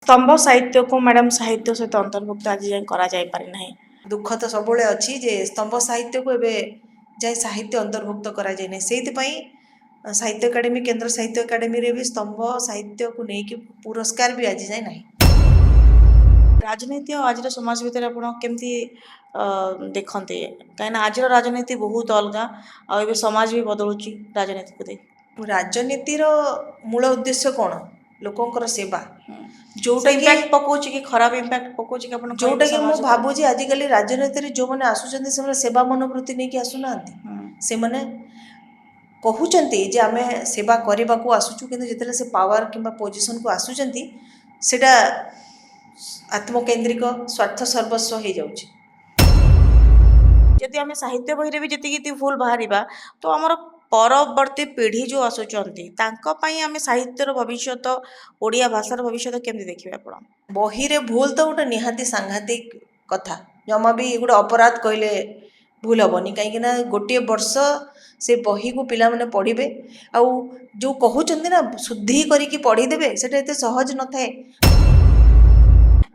स्तंभ साहित्य को मैडम साहित्य सहित अंतर्भुक्त आज जाए करा जाय पारि नाही। दुख तो सबुले अच्छी जे स्तंभ साहित्य को एबे जाए साहित्य अंतर्भुक्त करा जाय नहीं सेति पई साहित्य एकाडेमी केंद्र साहित्य एकाडेमी रे भी स्तंभ साहित्य को लेकिन पुरस्कार भी आज जाए नहीं। राजनीति और आज समाज भितर आपण केमती देखते कहीं आज राजनीति बहुत अलग आ समाज भी बदलुची राजनीति को देख राजनीतिर मूल उद्देश्य कौन लोकंकर सेवा जोटा इम्पैक्ट पकोची कि खराब इम्पैक्ट पकोची कि आपण जोटा कि मु भाबुची आजिकली राजनीति रे जो माने आसुचंती से सेवा मनोवृत्ति नहीं कि आसुनांती से माने कहउचंती जे आमे सेवा करबा को आसुचु किंतु जेतले से पावर किंबा पोजीशन को आसुचंती सेटा आत्मकेंद्रिक स्वार्थ सर्वस्व हो जाउची। यदि आम साहित्य बही रे भी जी भूल बाहर तो आमर परवर्ती पीढ़ी जो आसुचंती तांको पई आमे साहित्यर भविष्यत ओडिया भाषार भविष्यत केमती देखिबे आपण बही रे भूल तो गोटे निहाती सांघातिक कथा जमा भी गोटे अपराध कहले भूल हेनी कहीं गोटे वर्ष से बही को पिला माने पढ़िबे आ जो कहउचंती ना शुद्धि करिकी पढ़ीदेबे सेटा एते सहज न थाए।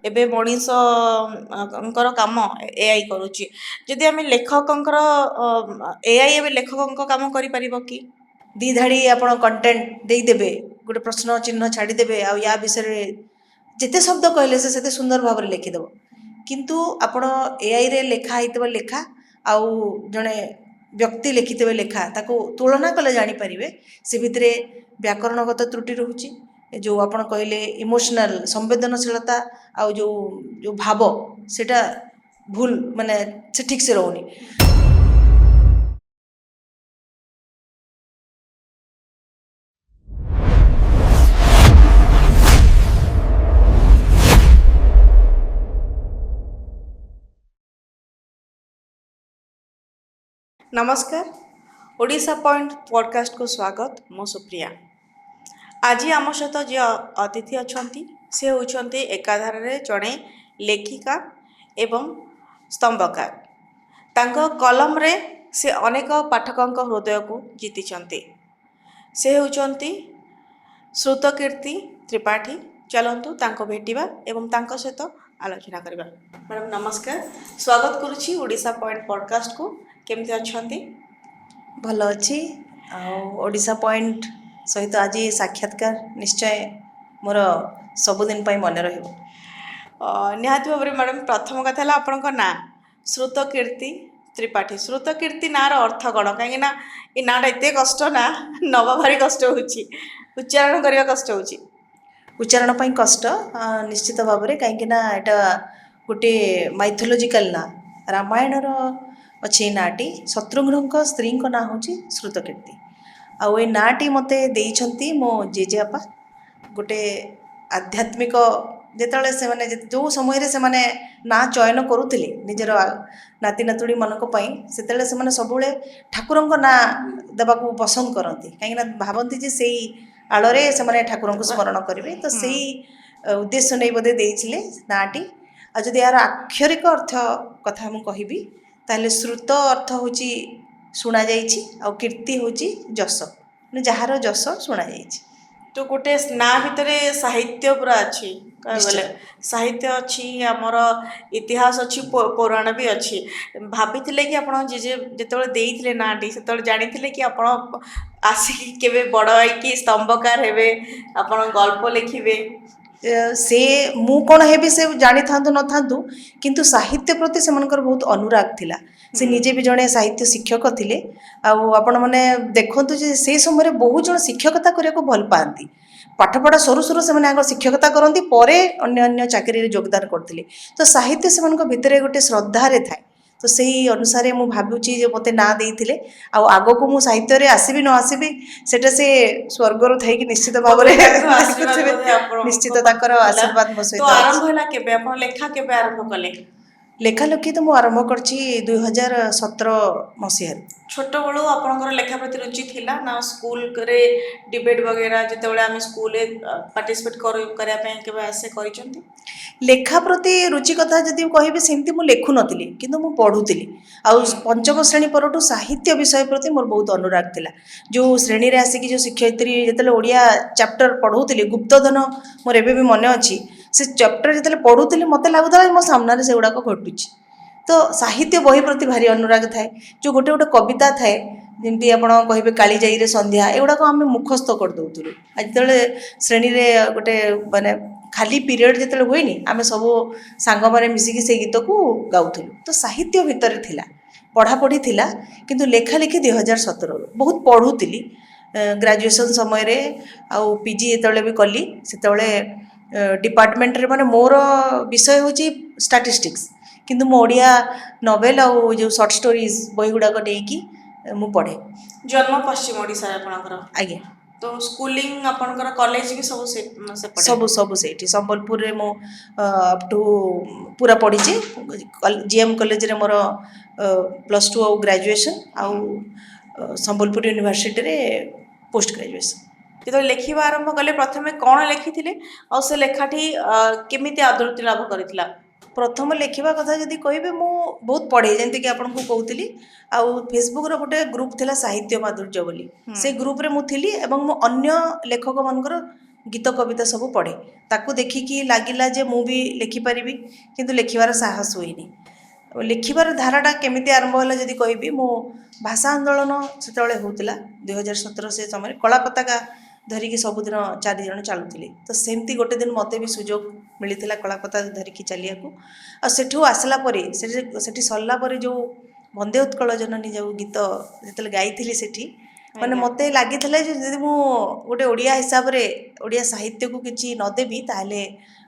एबे मनीषकर काम एआई करुच्ची जदि आम लेखकंकर एआई एबे लेखकंक काम करि परिबो कि दी धाड़ी आपण कंटेंट दे देबे गोटे प्रश्न चिन्ह छाड़ी देबे आ या विषय रे जेते शब्द कहले से सेते सुंदर भाव रे लिखि देबो किंतु आपण एआई रे लेखा आइतबो लेखा आउ जणे व्यक्ति लिखितबे लेखा ताको तुलना कले जानि परिबे से भितरे व्याकरणगत त्रुटि रहुची जो आपण कहले इमोशनल संवेदनशीलता आ जो जो भाव सेटा भूल माने से ठीक से रहउनी। नमस्कार ओडिशा पॉइंट पॉडकास्ट को स्वागत मो सुप्रिया। आज आम सहित जी अतिथि अच्छा से होती एकाधार जड़े लेखिका एवं स्तंभकार तांको कलम रे से अनेक पाठकों हृदय को जीति से होती श्रुतकीर्ति त्रिपाठी। चलतु तांको भेटिबा एवं तांको सहित आलोचना करबा। मैडम नमस्कार स्वागत करुछि ओडिशा पॉइंट पॉडकास्ट को केमती अच्छी भल अच्छी ओडिशा पॉइंट सहित आज साक्षात्कार निश्चय मोर सबुदिन मन रहिबो। निहाती भाव में मैडम प्रथम कथा है आपण ना श्रुतकीर्ति त्रिपाठी श्रुतकीर्ति ना अर्थ कौन कहीं ये नाटा एत कष्ट ना नवा भारी कष्ट होची उच्चारण करने कष्ट होची उच्चारण पाई कष्ट निश्चित भाव में कहीं एटा गोटे माइथोलॉजिकल ना रामायण अच्छे नाटी शत्रुघ्न स्त्री ना हूँ श्रुतकीर्ति आउ ए नाटी मते देइछंती मो जेजेबापा गोटे आध्यात्मिक जेतले से माने जो समय रे से माने ना चयन करुथिले निजर नाती नातुड़ी मनक पई सेतले से माने सबुले ठाकुरंक ना देबा को पसंद करंती काहे ना भाबंती जे सेई आलोरे से माने ठाकुरंक स्मरण करिवे तो सेई उद्देश्य नै बदे देइछिले नाटी आ जदि यार अक्षरिक अर्थ कथा हम कहिबी ताले श्रुत अर्थ होची शुणा जाइछि आ कीर्ति होची जस जहार जस शुणा जाइछि। तो गोटे ना भितर साहित्य पूरा अच्छी कहले साहित्य अच्छी आमर इतिहास अच्छी पुराण भी अच्छी भाभी कि आप जिते देते नाटी से जानी कि आप आसिक केवे बड़ होगी स्तंभकार हेबे आप गल्प लिखिबे से मु कौन हेबी से जानी था न था किंतु साहित्य प्रति से बहुत अनुराग थिला से निजे भी जड़े साहित्य शिक्षक थिले आपण मैंने देखु से समय बहुत जन शिक्षकता करने को भल पाती पाठपढ़ा सरू सरू से आग शिक्षकता करती परे अन्य अन्य चाकरी योगदान करते तो साहित्य से भितर गोटे श्रद्धारे थाए तो सही अनुसार मु भावुची मत ना देते आग को मु साहित्य रे आसबि न आसबि सेटा से स्वर्गर थी निश्चित भाव निश्चित आशीर्वाद मो सहित आरंभ होला केबे आपण लेखा केबे आरंभ कले लेखालेखी तो मुझे आरंभ कर 2017 मसीह छोट बड़ू आपंकर लेखा प्रति रुचि थिला ना स्कूल रे डिबेट वगैरह जिते आम स्कूल पार्टिसिपेट करने आसे कर लेखा प्रति रुचि कथा जदि कहि सेमती मु लेखु नथिली किंतु मु पढुतिली आ पंचम श्रेणी परठू साहित्य विषय प्रति मोर बहुत अनुराग थिला जो श्रेणी रे आसिकी जो शिक्षयित्री जतले ओडिया चैप्टर पढौतिली गुप्तधन मोर एबे भी मन अछि से चैप्टर जो पढ़ुली मत लगुला मो सामने से गुड़ाक घटुची। तो साहित्य बही प्रति भारी अनुराग थाए। जो गोटे गोटे कविता थाए जमी आप कहे कालीजाई संध्या एगुड़ाक आम मुखस्थ करदे। आज जो श्रेणी गोटे मानने खाली पीरियड जो हुए आम सब सांग मैंने मिसिकी से गीत को गाउलु। तो साहित्य भितर थिला पढ़ापढ़ी थिला किंतु लेखा लेखि 2017 बहुत पढ़ुली ग्रेजुएशन समय रे आउ पीजी जो भी कली से डिपार्टमेंट रे माने मोर विषय हूँ स्टैटिस्टिक्स किंतु मो ओडिया नोवेल आउ जो शॉर्ट स्टोरीज बही गुड़ाक नहीं मु पढ़े। जन्म पश्चिम ओडिशा आपनकर आज्ञा तो स्कूलिंग आपनकर कॉलेज भी सब से पढ़े सब सब से संबलपुर मु अप टू पूरा पढ़ी जीएम कॉलेज रे मोर +2 आउ ग्रेजुएशन आउ संबलपुर यूनिवर्सिटी रे पोस्ट ग्रेजुएशन। जो लेखिबा आरंभ कले प्रथमे कौन लेखिथिले और से लेखाटी केमिति आदृति लाभ करिथिला? प्रथम लेखिबा कथा जदि कहबे मु बहुत पढ़े जंती कि आपन को कहउतली आउ फेसबुक रो गोटे ग्रुप थिला साहित्य माधुर्य बोली से ग्रुप रे मु थिली एवं मु अन्य लेखक मानकर गीत कविता सब पढ़े ताकू देखिकी लागिला जे मु भी लेखि परिबी किंतु लेखिबार साहस होइनी। लेखिबार धाराटा केमिति आरंभ होला जदि कहबी मु भाषा आंदोलन सेतले होउतला 2017 से समय कला पताका धरिकी सबुदिन 4 जण चलुथिले। तो सेमती गोटे दिन मते भी सुजोग मिलता कला पताका धरिकी चलिया को आ सेठू आसला परे सेठी सरला परे जो वंदे उत्कल जननी जो गीत जेतले गाइथिली सेठी माने मते लागिथिले जे जदि मु गोटे ओडिया हिसाब रे ओडिया साहित्य को किछि न देबी ताले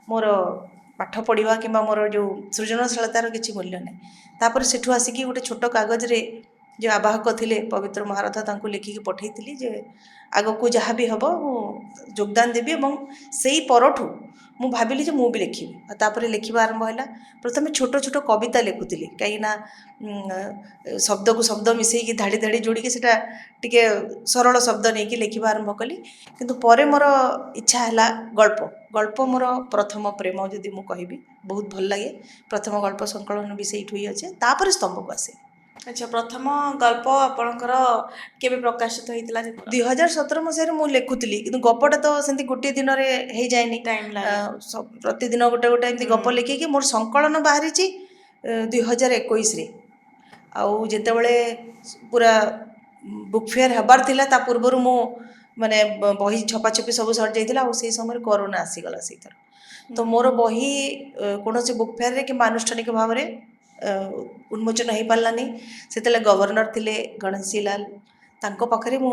मोर पाठ पढ़ा कि मोर जो सृजनशीलतार किसी मूल्य ना। तापर सेठू आसिकी गोटे छोट कागज रे जो आवाहक थिले पवित्र महारथ तांको लिखिकी पठेइथिली जे आग को जहाँ भी हम योगदान देवी और से परठू मु भाविली जे मु भी लिखिबी। तापर लिखिबा आरंभ होला प्रथमे छोट छोट कविता लिखुली कहीं शब्द को शब्द मिसेकी धाड़ी धाड़ी जोड़िकी सेटा टिके सरल शब्द नहीं कि लिखिबा आरंभ कली। किंतु परे मोर इच्छा है गल्प गल्प मोर प्रथम प्रेम जदि मु कहबी बहुत भल लगे प्रथम गल्प संकलन भी से ही अच्छे तापर स्तंभ को आसे। अच्छा प्रथम गल्प आपणकर केबे प्रकाशित होइतिला? 2017 मसीह मु लिखुली कि गपटा तो सेमती गोटे दिन में हो जाए टाइम लागे प्रतिदिन गोटे गोटे एमती गप लिखिकी मोर संकलन बाहरी 2021 रे आउ जेतेबेले पूरा बुक फेयर हबार थिला ता पूर्व मु माने बही छपा छपी सब सर जाइतिला आउ से समय कोरोना आसीगला से तो मोर बही कौन बुक फेयर रे कि आनुष्ठानिक भाव में उन्मोचन हो पारानी से गवर्नर थिले गणेशी लाल तांको पाखरे मु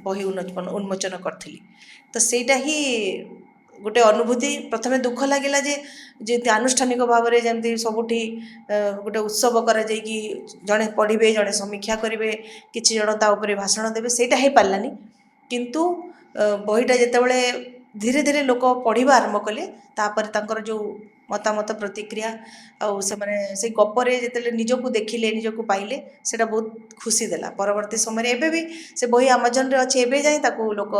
बही उन्मोचन करी। तो सेटा ही गोटे अनुभूति प्रथमे दुख लगिला जे आनुष्ठानिक भाव में जमी सबुठी गोटे उत्सव कर जड़े पढ़े जड़े समीक्षा करेंगे किसी जन ताऊपर भाषण देवे सेटा हो पारानी किंतु बहीटा जितेबाला धीरे धीरे लोक पढ़ा आरंभ कले तापर तांकर जो मतामत प्रतिक्रिया आउ से गपरे जिते निजक देखिले निजक पाइले सेटा बहुत खुशी देला। परवर्ती समय एबे भी से बही आमाजन रे अच्छे एबे जाए ताकू लोक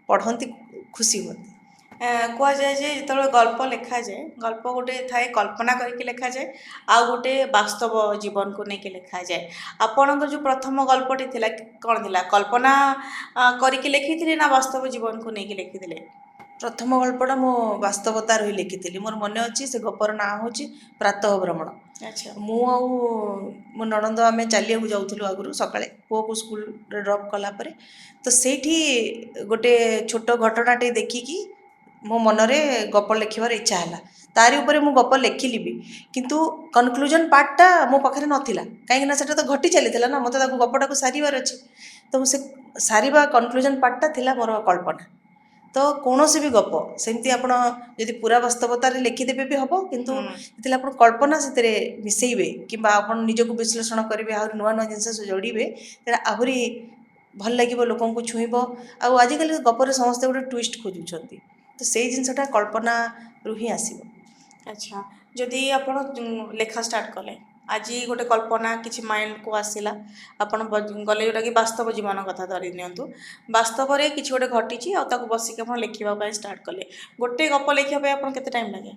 पढ़ती खुशी होती। कह जाए जो गल्प लिखा जाए गल्प गोटे थाए कल्पना करके लिखा जाए आ गोटे वास्तव जीवन को लेकिन लिखा जाए। आपणकर जो प्रथम गल्पटी थिला कौन थिला कल्पना करके लिखी ना वास्तव जीवन को लेकिन लिखी? प्रथम गल्पटा मो वास्तवतार ही लिखी मोर मन अच्छी से गपर ना हूँ प्रातः भ्रमण। अच्छा मु आउ मो नणंद आम चलिया जाऊँ आगु सका पुओ को स्कूल ड्रॉप कलापर तो सेठी गोटे छोट घटनाटे देखिकी मो मनरे गप लिखिबार इच्छा है तारी उपरे मु गप लिखिली भी किंतु कनक्लूजन पार्टटा मो पाखे नाला कहीं से तो घटी चली ना मत गपटा को सारिबार अच्छे तो से सारिबा कनक्लूजन पार्टटा थिला मोर कल्पना। तो कौन भी गप सेमती आप पूरा वास्तवतार लिखिदेवे भी हम किंतु जो आप कल्पना से मिसेबे कि आप निजक विश्लेषण करेंगे आ नुआ नुआ जिनस जोड़े आहरी भल लगे लोक छुईब आजिकल गपर समस्ते गोटे ट्विस्ट खोजुंट तो से जिनसटा कल्पना रू ही आसब। अच्छा जदि आप लेखा स्टार्ट कले आज गोटे कल्पना किसी माइंड को आसला आपन गले जोटा कि वास्तव जीवन कथा धरी नियंतु वास्तव में किसी गोटे घटी बसिक आप लिखा स्टार्ट कले गोटे गप लिखापी आप केते टाइम लगे?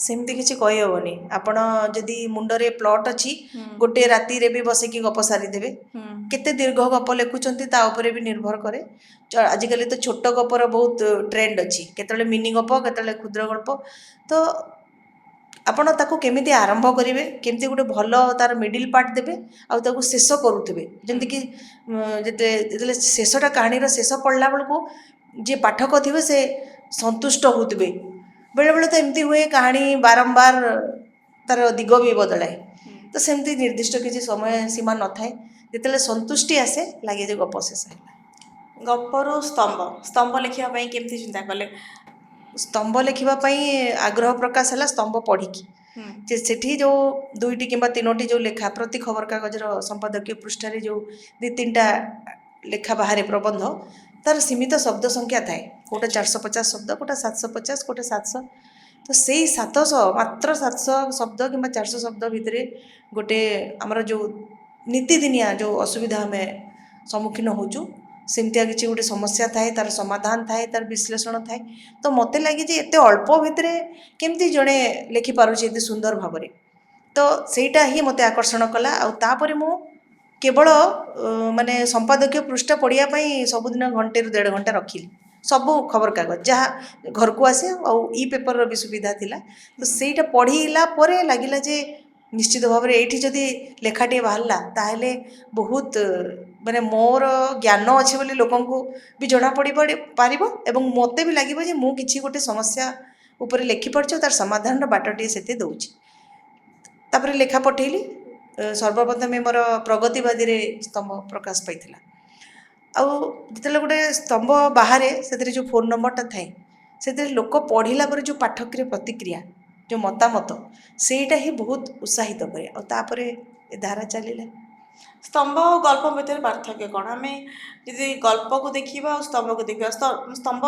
ସେମିତି କିଛି କହିହେବନି। ଆପଣ ଯଦି ମୁଣ୍ଡରେ ପ୍ଲଟ୍ ଅଛି ଗୋଟେ ରାତିରେ ବି ବସିକି ଗପ ସାରିଦେବେ। କେତେ ଦୀର୍ଘ ଗପ ଲେଖୁଛନ୍ତି ତା ଉପରେ ବି ନିର୍ଭର କରେ। ଆଜିକାଲି ତ ଛୋଟ ଗପର ବହୁତ ଟ୍ରେଣ୍ଡ ଅଛି, କେତେବେଳେ ମିନି ଗପ, କେତେବେଳେ କ୍ଷୁଦ୍ର ଗଳ୍ପ। ତ ଆପଣ ତାକୁ କେମିତି ଆରମ୍ଭ କରିବେ, କେମିତି ଗୋଟେ ଭଲ ତାର ମିଡ଼ିଲ୍ ପାର୍ଟ ଦେବେ ଆଉ ତାକୁ ଶେଷ କରୁଥିବେ, ଯେମିତିକି ଯେତେବେଳେ ଶେଷଟା କାହାଣୀର ଶେଷ ପଡ଼ିଲା ବେଳକୁ ଯିଏ ପାଠକ ଥିବେ ସେ ସନ୍ତୁଷ୍ଟ ହେଉଥିବେ। ବେଳେବେଳେ ତ ଏମିତି ହୁଏ କାହାଣୀ ବାରମ୍ବାର ତାର ଦିଗ ବି ବଦଳାଏ। ତ ସେମିତି ନିର୍ଦ୍ଦିଷ୍ଟ କିଛି ସମୟ ସୀମା ନଥାଏ। ଯେତେବେଳେ ସନ୍ତୁଷ୍ଟି ଆସେ ଲାଗେ ଯେ ଗପ ଶେଷ ହେଲା। ଗପରୁ ସ୍ତମ୍ଭ ଲେଖିବା ପାଇଁ କେମିତି ଚିନ୍ତା କଲେ? ସ୍ତମ୍ଭ ଲେଖିବା ପାଇଁ ଆଗ୍ରହ ପ୍ରକାଶ ହେଲା ସ୍ତମ୍ଭ ପଢ଼ିକି। ଯେ ସେଠି ଯେଉଁ 2ଟି କିମ୍ବା 3ଟି ଯେଉଁ ଲେଖା, ପ୍ରତି ଖବରକାଗଜର ସମ୍ପାଦକୀୟ ପୃଷ୍ଠାରେ ଯେଉଁ 2-3ଟା ଲେଖା ବାହାରେ ପ୍ରବନ୍ଧ, ତାର ସୀମିତ ଶବ୍ଦ ସଂଖ୍ୟା ଥାଏ। କେଉଁଟା 450 ଶବ୍ଦ, କେଉଁଟା 750, କେଉଁଟା 700। ତ ସେଇ 700, ମାତ୍ର 700 ଶବ୍ଦ କିମ୍ବା 400 ଶବ୍ଦ ଭିତରେ ଗୋଟେ ଆମର ଯେଉଁ ନୀତିଦିନିଆ ଯେଉଁ ଅସୁବିଧା ଆମେ ସମ୍ମୁଖୀନ ହେଉଛୁ, ସେମିତିଆ କିଛି ଗୋଟେ ସମସ୍ୟା ଥାଏ, ତାର ସମାଧାନ ଥାଏ, ତାର ବିଶ୍ଳେଷଣ ଥାଏ। ତ ମୋତେ ଲାଗେ ଯେ ଏତେ ଅଳ୍ପ ଭିତରେ କେମିତି ଜଣେ ଲେଖିପାରୁଛି ଏତେ ସୁନ୍ଦର ଭାବରେ। ତ ସେଇଟା ହିଁ ମୋତେ ଆକର୍ଷଣ କଲା। ଆଉ ତାପରେ ମୁଁ କେବଳ ମାନେ ସମ୍ପାଦକୀୟ ପୃଷ୍ଠା ପଢ଼ିବା ପାଇଁ ସବୁଦିନ 1-1.5 ଘଣ୍ଟା ରଖିଲି। ସବୁ ଖବରକାଗଜ ଯାହା ଘରକୁ ଆସେ, ଆଉ ଇ-ପେପରର ବି ସୁବିଧା ଥିଲା। ତ ସେଇଟା ପଢ଼ିଲା ପରେ ଲାଗିଲା ଯେ ନିଶ୍ଚିତ ଭାବରେ ଏଇଠି ଯଦି ଲେଖାଟିଏ ବାହାରିଲା ତାହେଲେ ବହୁତ ମାନେ ମୋର ଜ୍ଞାନ ଅଛି ବୋଲି ଲୋକଙ୍କୁ ବି ଜଣାପଡ଼ି ପାରିବ, ଏବଂ ମୋତେ ବି ଲାଗିବ ଯେ ମୁଁ କିଛି ଗୋଟେ ସମସ୍ୟା ଉପରେ ଲେଖିପାରୁଛି, ତାର ସମାଧାନର ବାଟଟିଏ ସେଠି ଦେଉଛି। ତାପରେ ଲେଖା ପଠେଇଲି। ସର୍ବପ୍ରଥମେ ମୋର ପ୍ରଗତିବାଦୀରେ ସ୍ତମ୍ଭ ପ୍ରକାଶ ପାଇଥିଲା। ଆଉ ଯେତେବେଳେ ଗୋଟେ ସ୍ତମ୍ଭ ବାହାରେ ସେଥିରେ ଯେଉଁ ଫୋନ୍ ନମ୍ବରଟା ଥାଏ, ସେଥିରେ ଲୋକ ପଢ଼ିଲା ପରେ ଯେଉଁ ପାଠକୀୟ ପ୍ରତିକ୍ରିୟା, ଯେଉଁ ମତାମତ, ସେଇଟା ହିଁ ବହୁତ ଉତ୍ସାହିତ କରେ। ଆଉ ତାପରେ ଏ ଧାରା ଚାଲିଲା। ସ୍ତମ୍ଭ ଆଉ ଗଳ୍ପ ଭିତରେ ପାର୍ଥକ୍ୟ କ'ଣ? ଆମେ ଯଦି ଗଳ୍ପକୁ ଦେଖିବା ଆଉ ସ୍ତମ୍ଭକୁ ଦେଖିବା, ସ୍ତମ୍ଭ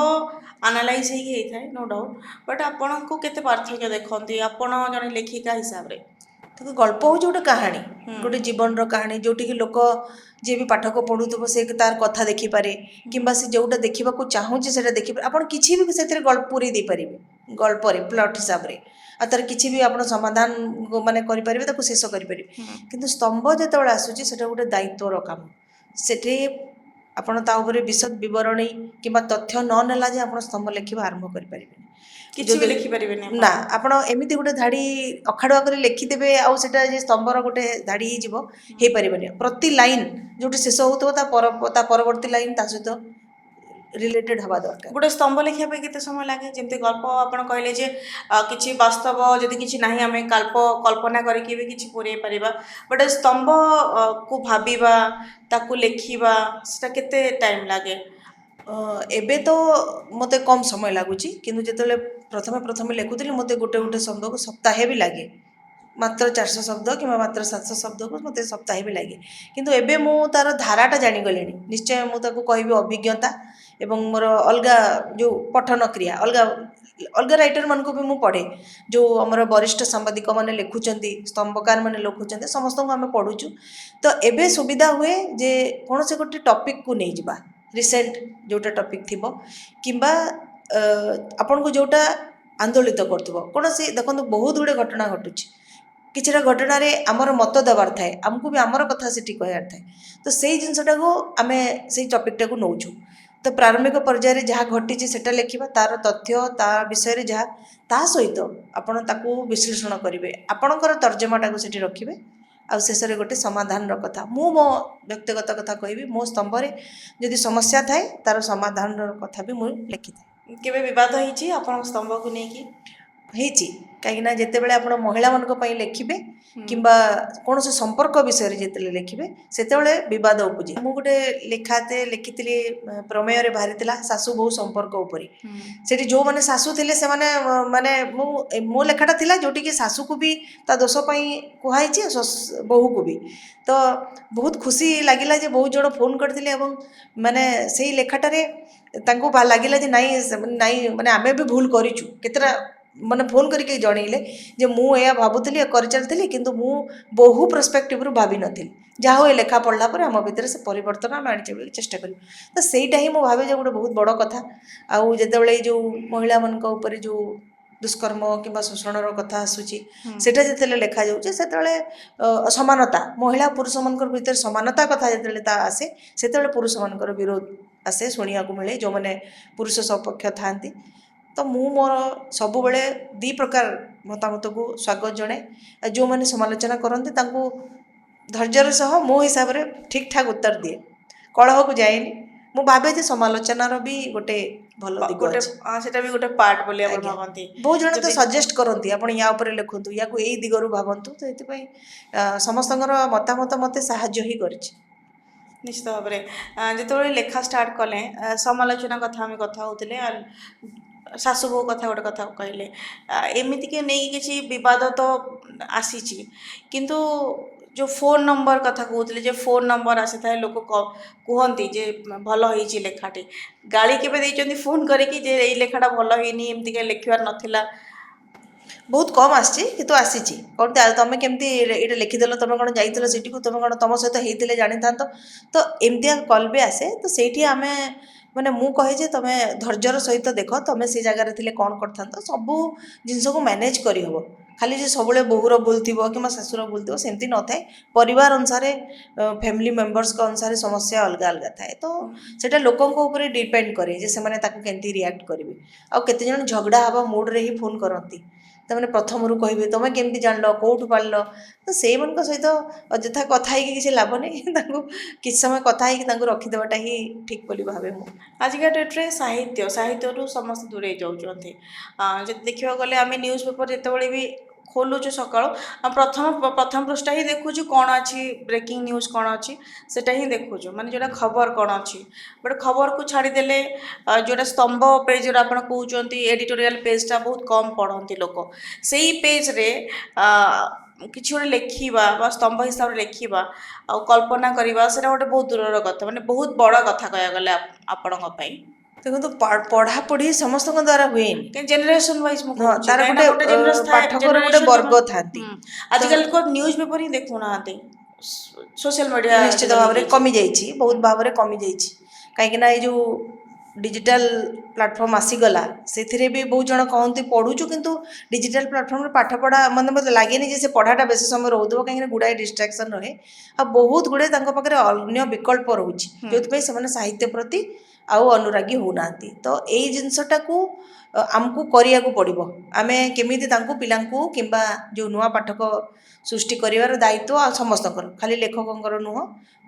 ଆନାଲାଇଜ୍ ହେଇକି ହେଇଥାଏ, ନୋ ଡାଉଟ୍। ବଟ୍ ଆପଣଙ୍କୁ କେତେ ପାର୍ଥକ୍ୟ ଦେଖନ୍ତି ଆପଣ ଜଣେ ଲେଖିକା ହିସାବରେ? ତାକୁ ଗଳ୍ପ ହେଉଛି ଗୋଟେ କାହାଣୀ, ଗୋଟେ ଜୀବନର କାହାଣୀ, ଯେଉଁଠିକି ଲୋକ ଯିଏ ବି ପାଠକ ପଢ଼ୁଥିବ ସେ ତାର କଥା ଦେଖିପାରେ, କିମ୍ବା ସେ ଯେଉଁଟା ଦେଖିବାକୁ ଚାହୁଁଛି ସେଇଟା ଦେଖିପାରେ। ଆପଣ କିଛି ବି ସେଥିରେ ପୁରେଇ ଦେଇପାରିବେ ଗଳ୍ପରେ, ପ୍ଲଟ୍ ହିସାବରେ। ଆଉ ତାର କିଛି ବି ଆପଣ ସମାଧାନ ମାନେ କରିପାରିବେ, ତାକୁ ଶେଷ କରିପାରିବେ। କିନ୍ତୁ ସ୍ତମ୍ଭ ଯେତେବେଳେ ଆସୁଛି ସେଟା ଗୋଟେ ଦାୟିତ୍ୱର କାମ। ସେଠି ଆପଣ ତା ଉପରେ ବିଶଦ ବିବରଣୀ କିମ୍ବା ତଥ୍ୟ ନ ନେଲା ଯେ ଆପଣ ସ୍ତମ୍ଭ ଲେଖିବା ଆରମ୍ଭ କରିପାରିବେନି। କିଛି ବି ଲେଖିପାରିବେନି ଆପଣ? ନା, ଆପଣ ଏମିତି ଗୋଟେ ଧାଡ଼ି ଅଖାଡ଼ୁଆ କରି ଲେଖିଦେବେ ଆଉ ସେଟା ଯେ ସ୍ତମ୍ଭର ଗୋଟେ ଧାଡ଼ି ହେଇଯିବ, ହେଇପାରିବନି। ପ୍ରତି ଲାଇନ୍ ଯେଉଁଠି ଶେଷ ହେଉଥିବ ତା ପରବର୍ତ୍ତୀ ଲାଇନ୍ ତା ସହିତ ରିଲେଟେଡ୍ ହେବା ଦରକାର। ଗୋଟେ ସ୍ତମ୍ଭ ଲେଖିବା ପାଇଁ କେତେ ସମୟ ଲାଗେ? ଯେମିତି ଗଳ୍ପ ଆପଣ କହିଲେ ଯେ କିଛି ବାସ୍ତବ ଯଦି କିଛି ନାହିଁ ଆମେ କଳ୍ପନା କରିକି ବି କିଛି ପୁରେଇ ପାରିବା। ଗୋଟେ ସ୍ତମ୍ଭକୁ ଭାବିବା, ତାକୁ ଲେଖିବା, ସେଟା କେତେ ଟାଇମ୍ ଲାଗେ? ଏବେ ତ ମୋତେ କମ୍ ସମୟ ଲାଗୁଛି, କିନ୍ତୁ ଯେତେବେଳେ ପ୍ରଥମେ ଲେଖୁଥିଲି ମୋତେ ଗୋଟେ ଶବ୍ଦକୁ ସପ୍ତାହେ ବି ଲାଗେ। ମାତ୍ର 400 ଶବ୍ଦ କିମ୍ବା ମାତ୍ର 700 ଶବ୍ଦକୁ ମୋତେ ସପ୍ତାହେ ବି ଲାଗେ। କିନ୍ତୁ ଏବେ ମୁଁ ତାର ଧାରାଟା ଜାଣିଗଲିଣି। ନିଶ୍ଚୟ ମୁଁ ତାକୁ କହିବି ଅଭିଜ୍ଞତା, ଏବଂ ମୋର ଅଲଗା ଯେଉଁ ପଠନ କ୍ରିୟା, ଅଲଗା ରାଇଟରମାନଙ୍କୁ ବି ମୁଁ ପଢ଼େ। ଯେଉଁ ଆମର ବରିଷ୍ଠ ସାମ୍ବାଦିକମାନେ ଲେଖୁଛନ୍ତି, ସ୍ତମ୍ଭକାରମାନେ ଲେଖୁଛନ୍ତି, ସମସ୍ତଙ୍କୁ ଆମେ ପଢ଼ୁଛୁ। ତ ଏବେ ସୁବିଧା ହୁଏ ଯେ କୌଣସି ଗୋଟେ ଟପିକ୍କୁ ନେଇଯିବା, ରିସେଣ୍ଟ ଯେଉଁଟା ଟପିକ୍ ଥିବ, କିମ୍ବା ଆପଣଙ୍କୁ ଯେଉଁଟା ଆନ୍ଦୋଳିତ କରୁଥିବ। କୌଣସି ଦେଖନ୍ତୁ ବହୁତ ଗୁଡ଼ିଏ ଘଟଣା ଘଟୁଛି, କିଛିଟା ଘଟଣାରେ ଆମର ମତ ଦେବାର ଥାଏ, ଆମକୁ ବି ଆମର କଥା ସେଠି କହିବାର ଥାଏ। ତ ସେଇ ଜିନିଷଟାକୁ ଆମେ ସେଇ ଟପିକ୍ଟାକୁ ନେଉଛୁ। ତ ପ୍ରାରମ୍ଭିକ ପର୍ଯ୍ୟାୟରେ ଯାହା ଘଟିଛି ସେଟା ଲେଖିବା, ତାର ତଥ୍ୟ, ତା ବିଷୟରେ ଯାହା, ତା ସହିତ ଆପଣ ତାକୁ ବିଶ୍ଳେଷଣ କରିବେ, ଆପଣଙ୍କର ତର୍ଜମାଟାକୁ ସେଠି ରଖିବେ, ଆଉ ଶେଷରେ ଗୋଟେ ସମାଧାନର କଥା। ମୁଁ ମୋ ବ୍ୟକ୍ତିଗତ କଥା କହିବି, ମୋ ସ୍ତମ୍ଭରେ ଯଦି ସମସ୍ୟା ଥାଏ ତାର ସମାଧାନର କଥା ବି ମୁଁ ଲେଖିଥାଏ। କେବେ ବିବାଦ ହେଇଛି ଆପଣଙ୍କ ସ୍ତମ୍ଭକୁ ନେଇକି? ହେଇଛି, କାହିଁକିନା ଯେତେବେଳେ ଆପଣ ମହିଳାମାନଙ୍କ ପାଇଁ ଲେଖିବେ କିମ୍ବା କୌଣସି ସମ୍ପର୍କ ବିଷୟରେ ଯେତେବେଳେ ଲେଖିବେ ସେତେବେଳେ ବିବାଦ ଉପୁଜେ। ମୁଁ ଗୋଟେ ଲେଖାଟେ ଲେଖିଥିଲି, ପ୍ରମେୟରେ ବାହାରିଥିଲା ଶାଶୁ ବୋହୂ ସମ୍ପର୍କ ଉପରେ। ସେଠି ଯେଉଁମାନେ ଶାଶୁ ଥିଲେ ସେମାନେ ମାନେ ମୋ ଲେଖାଟା ଥିଲା ଯେଉଁଠିକି ଶାଶୁକୁ ବି ତା ଦୋଷ ପାଇଁ କୁହାହେଇଛି, ବୋହୂକୁ ବି। ତ ବହୁତ ଖୁସି ଲାଗିଲା ଯେ ବହୁତ ଜଣ ଫୋନ୍ କରିଥିଲେ, ଏବଂ ମାନେ ସେଇ ଲେଖାଟାରେ ତାଙ୍କୁ ଲାଗିଲା ଯେ ନାଇଁ ମାନେ ଆମେ ବି ଭୁଲ କରିଛୁ। କେତେଟା ମାନେ ଫୋନ୍ କରିକି ଜଣେଇଲେ ଯେ ମୁଁ ଏହା ଭାବୁଥିଲି, କରିଚାଲିଥିଲି, କିନ୍ତୁ ମୁଁ ବହୁ ପର୍ସପେକ୍ଟିଭରୁ ଭାବିନଥିଲି। ଯାହା ହଉ ଏ ଲେଖା ପଢ଼ିଲା ପରେ ଆମ ଭିତରେ ସେ ପରିବର୍ତ୍ତନ ଆମେ ଆଣିବାକୁ ଚେଷ୍ଟା କରିବୁ। ତ ସେଇଟା ହିଁ ମୁଁ ଭାବେ ଯେ ଗୋଟେ ବହୁତ ବଡ଼ କଥା। ଆଉ ଯେତେବେଳେ ଏଇ ଯେଉଁ ମହିଳାମାନଙ୍କ ଉପରେ ଯେଉଁ ଦୁଷ୍କର୍ମ କିମ୍ବା ଶୋଷଣର କଥା ଆସୁଛି ସେଇଟା ଯେତେବେଳେ ଲେଖାଯାଉଛି ସେତେବେଳେ ସମାନତା ମହିଳା ପୁରୁଷମାନଙ୍କର ଭିତରେ ସମାନତା କଥା ଯେତେବେଳେ ତା ଆସେ ସେତେବେଳେ ପୁରୁଷମାନଙ୍କର ବିରୋଧ ଆସେ ଶୁଣିବାକୁ ମିଳେ ଯେଉଁମାନେ ପୁରୁଷ ସପକ୍ଷ ଥାଆନ୍ତି। ତ ମୁଁ ମୋର ସବୁବେଳେ ଦୁଇ ପ୍ରକାର ମତାମତକୁ ସ୍ୱାଗତ ଜଣାଏ। ଆଉ ଯେଉଁମାନେ ସମାଲୋଚନା କରନ୍ତି ତାଙ୍କୁ ଧୈର୍ଯ୍ୟର ସହ ମୋ ହିସାବରେ ଠିକ୍ ଠାକ୍ ଉତ୍ତର ଦିଏ, କଳହକୁ ଯାଏନି। ମୁଁ ଭାବେ ଯେ ସମାଲୋଚନାର ବି ଗୋଟେ ଭଲ ଦିଗ ଗୋଟେ ଅଛି। ସେଟା ବି ଗୋଟେ ପାର୍ଟ ବୋଲି ଆପଣ ଆଜ୍ଞା, ଭାବନ୍ତି। ବହୁତ ଜଣ ତ ଯଦି ସଜେଷ୍ଟ କରନ୍ତି ଆପଣ ୟା ଉପରେ ଲେଖନ୍ତୁ, ୟାକୁ ଏଇ ଦିଗରୁ ଭାବନ୍ତୁ। ତ ସେଥିପାଇଁ ସମସ୍ତଙ୍କର ମତାମତ ମୋତେ ସାହାଯ୍ୟ ହିଁ କରିଛି। ନିଶ୍ଚିତ ଭାବରେ ଯେତେବେଳେ ଲେଖା ଷ୍ଟାର୍ଟ କଲେ ସମାଲୋଚନା କଥା ଆମେ କଥା ହେଉଥିଲେ, ଶାଶୁ ବୋହୂ କଥା ଗୋଟେ କଥା କହିଲେ, ଏମିତିକି ନେଇକି କିଛି ବିବାଦ ତ ଆସିଛି, କିନ୍ତୁ ଯେଉଁ ଫୋନ୍ ନମ୍ବର କଥା କହୁଥିଲେ ଯେ ଫୋନ୍ ନମ୍ବର ଆସିଥାଏ ଲୋକ କୁହନ୍ତି ଯେ ଭଲ ହେଇଛି ଲେଖାଟି, ଗାଳି କେବେ ଦେଇଛନ୍ତି ଫୋନ୍ କରିକି ଯେ ଏଇ ଲେଖାଟା ଭଲ ହେଇନି, ଏମିତି କାଇଁ ଲେଖିବାର ନଥିଲା? ବହୁତ କମ୍ ଆସିଛି କିନ୍ତୁ ଆସିଛି। କ'ଣ ତମେ କେମିତି ଏଇଟା ଲେଖିଦେଲ, ତମେ କ'ଣ ଯାଇଥିଲ ସେଠିକୁ, ତମେ କ'ଣ ତମ ସହିତ ହେଇଥିଲେ ଜାଣିଥାନ୍ତ। ତ ଏମିତିଆ କଲ୍ ବି ଆସେ। ତ ସେଇଠି ଆମେ ମାନେ ମୁଁ କହେ ଯେ ତମେ ଧୈର୍ଯ୍ୟର ସହିତ ଦେଖ, ତମେ ସେ ଜାଗାରେ ଥିଲେ କ'ଣ କରିଥାନ୍ତ। ସବୁ ଜିନିଷକୁ ମ୍ୟାନେଜ୍ କରିହେବ। ଖାଲି ଯେ ସବୁବେଳେ ବୋହୂର ଭୁଲ ଥିବ କିମ୍ବା ଶାଶୁର ଭୁଲ ଥିବ ସେମିତି ନଥାଏ। ପରିବାର ଅନୁସାରେ ଫ୍ୟାମିଲି ମେମ୍ବର୍ସଙ୍କ ଅନୁସାରେ ସମସ୍ୟା ଅଲଗା ଅଲଗା ଥାଏ। ତ ସେଇଟା ଲୋକଙ୍କ ଉପରେ ଡିପେଣ୍ଡ କରେ ଯେ ସେମାନେ ତାକୁ କେମିତି ରିଆକ୍ଟ କରିବେ। ଆଉ କେତେଜଣ ଝଗଡ଼ା ହେବା ମୁଡ଼୍ରେ ହିଁ ଫୋନ୍ କରନ୍ତି, ତାମାନେ ପ୍ରଥମରୁ କହିବେ ତମେ କେମିତି ଜାଣିଲ, କେଉଁଠୁ ପାରିଲ। ତ ସେଇମାନଙ୍କ ସହିତ ଅଯଥା କଥା ହେଇକି କିଛି ଲାଭ ନାହିଁ। ତାଙ୍କୁ କିଛି ସମୟ କଥା ହେଇକି ତାଙ୍କୁ ରଖିଦେବାଟା ହିଁ ଠିକ୍ ବୋଲି ଭାବେ ମୁଁ। ଆଜିକା ଡେଟ୍ରେ ସାହିତ୍ୟରୁ ସମସ୍ତେ ଦୂରେଇ ଯାଉଛନ୍ତି। ଯଦି ଦେଖିବାକୁ ଗଲେ ଆମେ ନ୍ୟୁଜ୍ ପେପର୍ ଯେତେବେଳେ ବି ଖୋଲୁଛୁ ସକାଳୁ, ପ୍ରଥମ ପୃଷ୍ଠା ହିଁ ଦେଖୁଛୁ କ'ଣ ଅଛି, ବ୍ରେକିଂ ନ୍ୟୁଜ୍ କ'ଣ ଅଛି ସେଇଟା ହିଁ ଦେଖୁଛୁ, ମାନେ ଯେଉଁଟା ଖବର କ'ଣ ଅଛି। ବଟ୍ ଖବରକୁ ଛାଡ଼ିଦେଲେ ଯେଉଁଟା ସ୍ତମ୍ଭ ପେଜ୍ ଯେଉଁଟା ଆପଣ କହୁଛନ୍ତି ଏଡ଼ିଟୋରିଆଲ ପେଜ୍ଟା ବହୁତ କମ୍ ପଢ଼ନ୍ତି ଲୋକ। ସେଇ ପେଜ୍ରେ କିଛି ଗୋଟେ ଲେଖିବା ବା ସ୍ତମ୍ଭ ହିସାବରେ ଲେଖିବା ଆଉ କଳ୍ପନା କରିବା ସେଇଟା ଗୋଟେ ବହୁତ ଦୂରର କଥା, ମାନେ ବହୁତ ବଡ଼ କଥା କହିବାକୁ ଗଲେ ଆପଣଙ୍କ ପାଇଁ। ଦେଖନ୍ତୁ ପଢ଼ାପଢ଼ି ସମସ୍ତଙ୍କ ଦ୍ୱାରା ହୁଏନି। ଜେନେରେସନ୍ ୱାଇଜ୍ ମୁଁ ହଁ, କହୁଛି, ତାର କାହିଁକିନା ଗୋଟେ ଜେନେରେସନ୍ ଥାଏ, ପାଠକର ଗୋଟେ ଜେନେରେସନ୍ ବର୍ଗ ଥାନ୍ତି। ଆଜିକାଲି ଲୋକ ନ୍ୟୁଜ୍ ପେପର୍ ହିଁ ଦେଖୁନାହାନ୍ତି, ସୋସିଆଲ ମିଡ଼ିଆ ନିଶ୍ଚିତ ଭାବରେ କମିଯାଇଛି, ବହୁତ ଭାବରେ କମିଯାଇଛି। କାହିଁକିନା ଏଇ ଯେଉଁ ଡିଜିଟାଲ ପ୍ଲାଟଫର୍ମ ଆସିଗଲା ସେଥିରେ ବି ବହୁତ ଜଣ କହନ୍ତି ପଢ଼ୁଛୁ, କିନ୍ତୁ ଡିଜିଟାଲ ପ୍ଲାଟଫର୍ମରେ ପାଠପଢ଼ା ମାନେ ମୋତେ ଲାଗେନି ଯେ ସେ ପଢ଼ାଟା ବେଶୀ ସମୟ ରହୁଥିବ, କାହିଁକିନା ଗୁଡ଼ାଏ ଡିଷ୍ଟ୍ରାକ୍ସନ୍ ରହେ। ଆଉ ବହୁତ ଗୁଡ଼ିଏ ତାଙ୍କ ପାଖରେ ଅନ୍ୟ ବିକଳ୍ପ ରହୁଛି, ଯେଉଁଥିପାଇଁ ସେମାନେ ସାହିତ୍ୟ ପ୍ରତି ଆଉ ଅନୁରାଗୀ ହେଉନାହାନ୍ତି। ତ ଏଇ ଜିନିଷଟାକୁ ଆମକୁ କରିବାକୁ ପଡ଼ିବ। ଆମେ କେମିତି ତାଙ୍କୁ ପିଲାଙ୍କୁ କିମ୍ବା ଯେଉଁ ନୂଆ ପାଠକ ସୃଷ୍ଟି କରିବାର ଦାୟିତ୍ୱ ଆଉ ସମସ୍ତଙ୍କର, ଖାଲି ଲେଖକଙ୍କର ନୁହଁ,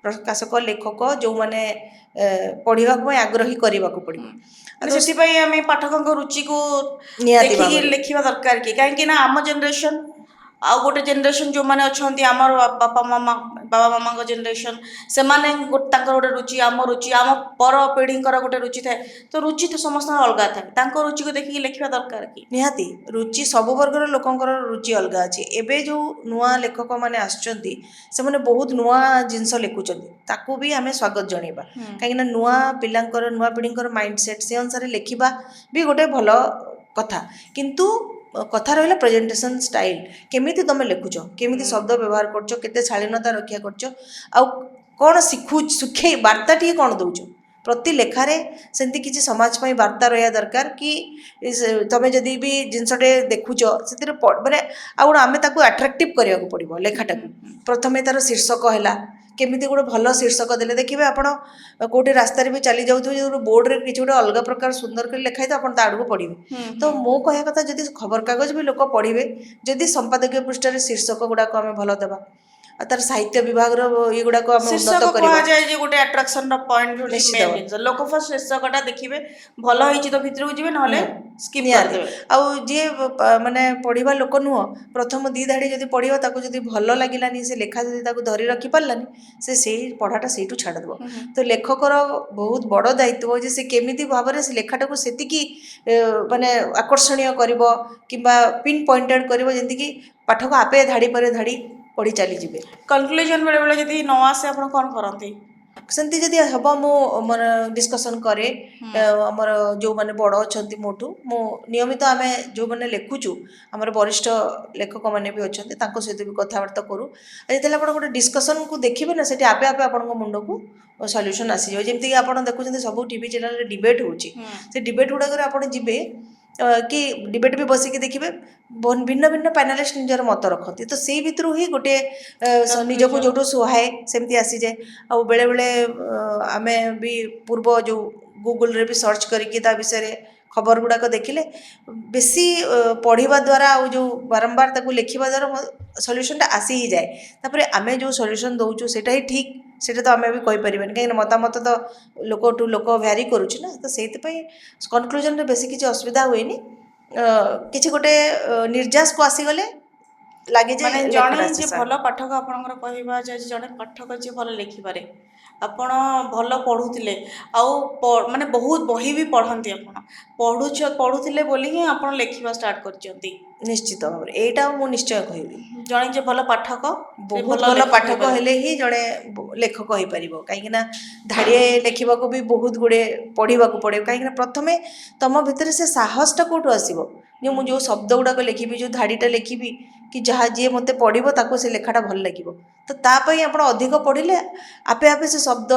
ପ୍ରକାଶକ ଲେଖକ ଯେଉଁମାନେ ପଢ଼ିବାକୁ ପାଇଁ ଆଗ୍ରହୀ କରିବାକୁ ପଡ଼ିବ। ସେଥିପାଇଁ ଆମେ ପାଠକଙ୍କ ରୁଚିକୁ ନିହାତି ଦେଖିକି ଭାବରେ ଲେଖିବା ଦରକାର କି, କାହିଁକି ନା ଆମ ଜେନେରେସନ୍ ଆଉ ଗୋଟେ ଜେନେରେସନ୍ ଯେଉଁମାନେ ଅଛନ୍ତି ଆମର ବାବା ମାମାଙ୍କ ଜେନେରେସନ୍, ସେମାନେ ତାଙ୍କର ଗୋଟେ ରୁଚି, ଆମ ରୁଚି, ଆମ ପର ପିଢ଼ିଙ୍କର ଗୋଟେ ରୁଚି ଥାଏ। ତ ରୁଚି ତ ସମସ୍ତଙ୍କର ଅଲଗା ଥାଏ, ତାଙ୍କ ରୁଚିକୁ ଦେଖିକି ଲେଖିବା ଦରକାର କି? ନିହାତି ରୁଚି ସବୁ ବର୍ଗର ଲୋକଙ୍କର ରୁଚି ଅଲଗା ଅଛି। ଏବେ ଯେଉଁ ନୂଆ ଲେଖକମାନେ ଆସୁଛନ୍ତି ସେମାନେ ବହୁତ ନୂଆ ଜିନିଷ ଲେଖୁଛନ୍ତି, ତାକୁ ବି ଆମେ ସ୍ୱାଗତ ଜଣାଇବା। କାହିଁକିନା ନୂଆ ପିଲାଙ୍କର, ନୂଆ ପିଢ଼ିଙ୍କର ମାଇଣ୍ଡ ସେଟ୍ ସେ ଅନୁସାରେ ଲେଖିବା ବି ଗୋଟେ ଭଲ କଥା। କିନ୍ତୁ କଥା ରହିଲା ପ୍ରେଜେଣ୍ଟେସନ୍ ଷ୍ଟାଇଲ୍, କେମିତି ତୁମେ ଲେଖୁଛ, କେମିତି ଶବ୍ଦ ବ୍ୟବହାର କରୁଛ, କେତେ ଶାଳୀନତା ରକ୍ଷା କରୁଛ, ଆଉ କ'ଣ ଶିଖେଇ ବାର୍ତ୍ତାଟିଏ କ'ଣ ଦେଉଛ। ପ୍ରତି ଲେଖାରେ ସେମିତି କିଛି ସମାଜ ପାଇଁ ବାର୍ତ୍ତା ରହିବା ଦରକାର କି ତମେ ଯଦି ବି ଜିନିଷଟେ ଦେଖୁଛ ସେଥିରେ ମାନେ ଆଉ ଗୋଟେ ଆମେ ତାକୁ ଆଟ୍ରାକ୍ଟିଭ୍ କରିବାକୁ ପଡ଼ିବ ଲେଖାଟାକୁ। ପ୍ରଥମେ ତାର ଶୀର୍ଷକ ହେଲା, କେମିତି ଗୋଟେ ଭଲ ଶୀର୍ଷକ ଦେଲେ ଦେଖିବେ ଆପଣ କେଉଁଠି ରାସ୍ତାରେ ବି ଚାଲି ଯାଉଥିବେ, ଯଦି ଗୋଟେ ବୋର୍ଡ଼ରେ କିଛି ଗୋଟେ ଅଲଗା ପ୍ରକାର ସୁନ୍ଦର କରି ଲେଖା ହେଇଥିବ ଆପଣ ତା ଆଡ଼କୁ ପଢ଼ିବେ। ତ ମୁଁ କହିବା କଥା ଯଦି ଖବରକାଗଜ ବି ଲୋକ ପଢ଼ିବେ, ଯଦି ସମ୍ପାଦକୀୟ ପୃଷ୍ଠାରେ ଶୀର୍ଷକ ଗୁଡ଼ାକ ଆମେ ଭଲ ଦେବା, ଆଉ ତାର ସାହିତ୍ୟ ବିଭାଗର ଏଗୁଡ଼ାକ ଆମେ ଉନ୍ନତ ଶୀର୍ଷକ କରିବା। କୁହାଯାଏ ଯେ ଗୋଟେ ଆଟ୍ରାକ୍ସନର ପଏଣ୍ଟ ହେଉଛି ନିଶ୍ଚିତ ମେନ୍ ଜିନିଷ। ଲୋକ ଫାର୍ଷ୍ଟ ଶୀର୍ଷକଟା ଦେଖିବେ, ଭଲ ହେଇଛି ତ ଭିତରକୁ ଯିବେ, ନହେଲେ ସ୍କିପ୍ ନିହାତି। କରିଦେବେ। ଆଉ ଯିଏ ମାନେ ପଢ଼ିବା ଲୋକ ନୁହଁ, ପ୍ରଥମ ଦୁଇ ଧାଡ଼ି ଯଦି ପଢ଼ିବ ତାକୁ ଯଦି ଭଲ ଲାଗିଲାନି, ସେ ଲେଖା ଯଦି ତାକୁ ଧରି ରଖିପାରିଲାନି, ସେ ସେଇ ପଢ଼ାଟା ସେଇଠୁ ଛାଡ଼ିଦେବ। ତ ଲେଖକର ବହୁତ ବଡ଼ ଦାୟିତ୍ୱ ଯେ ସେ କେମିତି ଭାବରେ ସେ ଲେଖାଟାକୁ ସେତିକି ମାନେ ଆକର୍ଷଣୀୟ କରିବ କିମ୍ବା ପିନ୍ ପଏଣ୍ଟେଡ଼ କରିବ ଯେମିତିକି ପାଠକ ଆପେ ଧାଡ଼ି ପରେ ଧାଡ଼ି ପଢ଼ି ଚାଲିଯିବେ। କନକ୍ଲୁଜନ୍ ବେଳେବେଳେ ଯଦି ନ ଆସେ ଆପଣ କ'ଣ କରନ୍ତି? ସେମିତି ଯଦି ହେବ ମୁଁ ମୋର ଡିସ୍କସନ୍ କରେ ଆମର ଯେଉଁମାନେ ବଡ଼ ଅଛନ୍ତି ମୋଠୁ, ମୁଁ ନିୟମିତ ଆମେ ଯେଉଁମାନେ ଲେଖୁଛୁ ଆମର ବରିଷ୍ଠ ଲେଖକମାନେ ବି ଅଛନ୍ତି ତାଙ୍କ ସହିତ ବି କଥାବାର୍ତ୍ତା କରୁ। ଆଉ ଯେତେବେଳେ ଆପଣ ଗୋଟେ ଡିସ୍କସନ୍କୁ ଦେଖିବେ ନା, ସେଠି ଆପେ ଆପେ ଆପଣଙ୍କ ମୁଣ୍ଡକୁ ସଲ୍ୟୁସନ୍ ଆସିଯିବ। ଯେମିତିକି ଆପଣ ଦେଖୁଛନ୍ତି ସବୁ ଟିଭି ଚ୍ୟାନେଲ୍ରେ ଡିବେଟ୍ ହେଉଛି, ସେ ଡିବେଟ୍ ଗୁଡ଼ାକରେ ଆପଣ ଯିବେ कि डिबेट भी बसिकी देखिए भिन्न भिन्न पैनलिस्ट निजर मत रखती तो से भितर ही गोटे निजक जो सुहाए सेमती आसी जाए आ बेले बेले आम भी पूर्व जो गूगल रे भी सर्च करके विषय खबर गुड़ाक देखिले बेसी पढ़ा द्वारा जो बारंबार ताको लिखा द्वारा सल्यूशनटा आसी ही जाए तापर आम जो सल्यूशन दौचु सेटा ही ठीक सेटा तो आम भी कहीपर कहीं मतामत तो लोक टू लोक भ्यारी करुच्छे ना तो से कनक्लूजन बेसी किसी असुविधा हुए किसी गोटे निर्यास को आसीगले लगे ମାନେ ଜଣେ ଯେ ଭଲ ପାଠକ ଆପଣଙ୍କର କହିବା ଯେ ଜଣେ ପାଠକ ଯିଏ ଭଲ ଲେଖିପାରେ ଆପଣ ଭଲ ପଢ଼ୁଥିଲେ ଆଉ ମାନେ ବହୁତ ବହି ବି ପଢ଼ନ୍ତି ଆପଣ ପଢ଼ୁଥିଲେ ବୋଲି ହିଁ ଆପଣ ଲେଖିବା ଷ୍ଟାର୍ଟ କରିଛନ୍ତି निश्चित भाव एटा मु निश्चय कहबी ଜଣେ ଯେ ଭଲ ପାଠକ बहुत भल पाठक हेले ही जड़े लेखक हो पार कहीं धाड़िए लिखा भी बहुत गुड़े पढ़ा पड़े कहीं प्रथमे तुम भितर से साहसटा कौटू आसो जो मुझे शब्द गुड़ाक लिखी जो धाड़ीटा लिखी कि जहाँ जी मत पढ़ो ताको से लेखाटा भल लगे तो तापाई आप अधिक पढ़ले आपे आपे से शब्द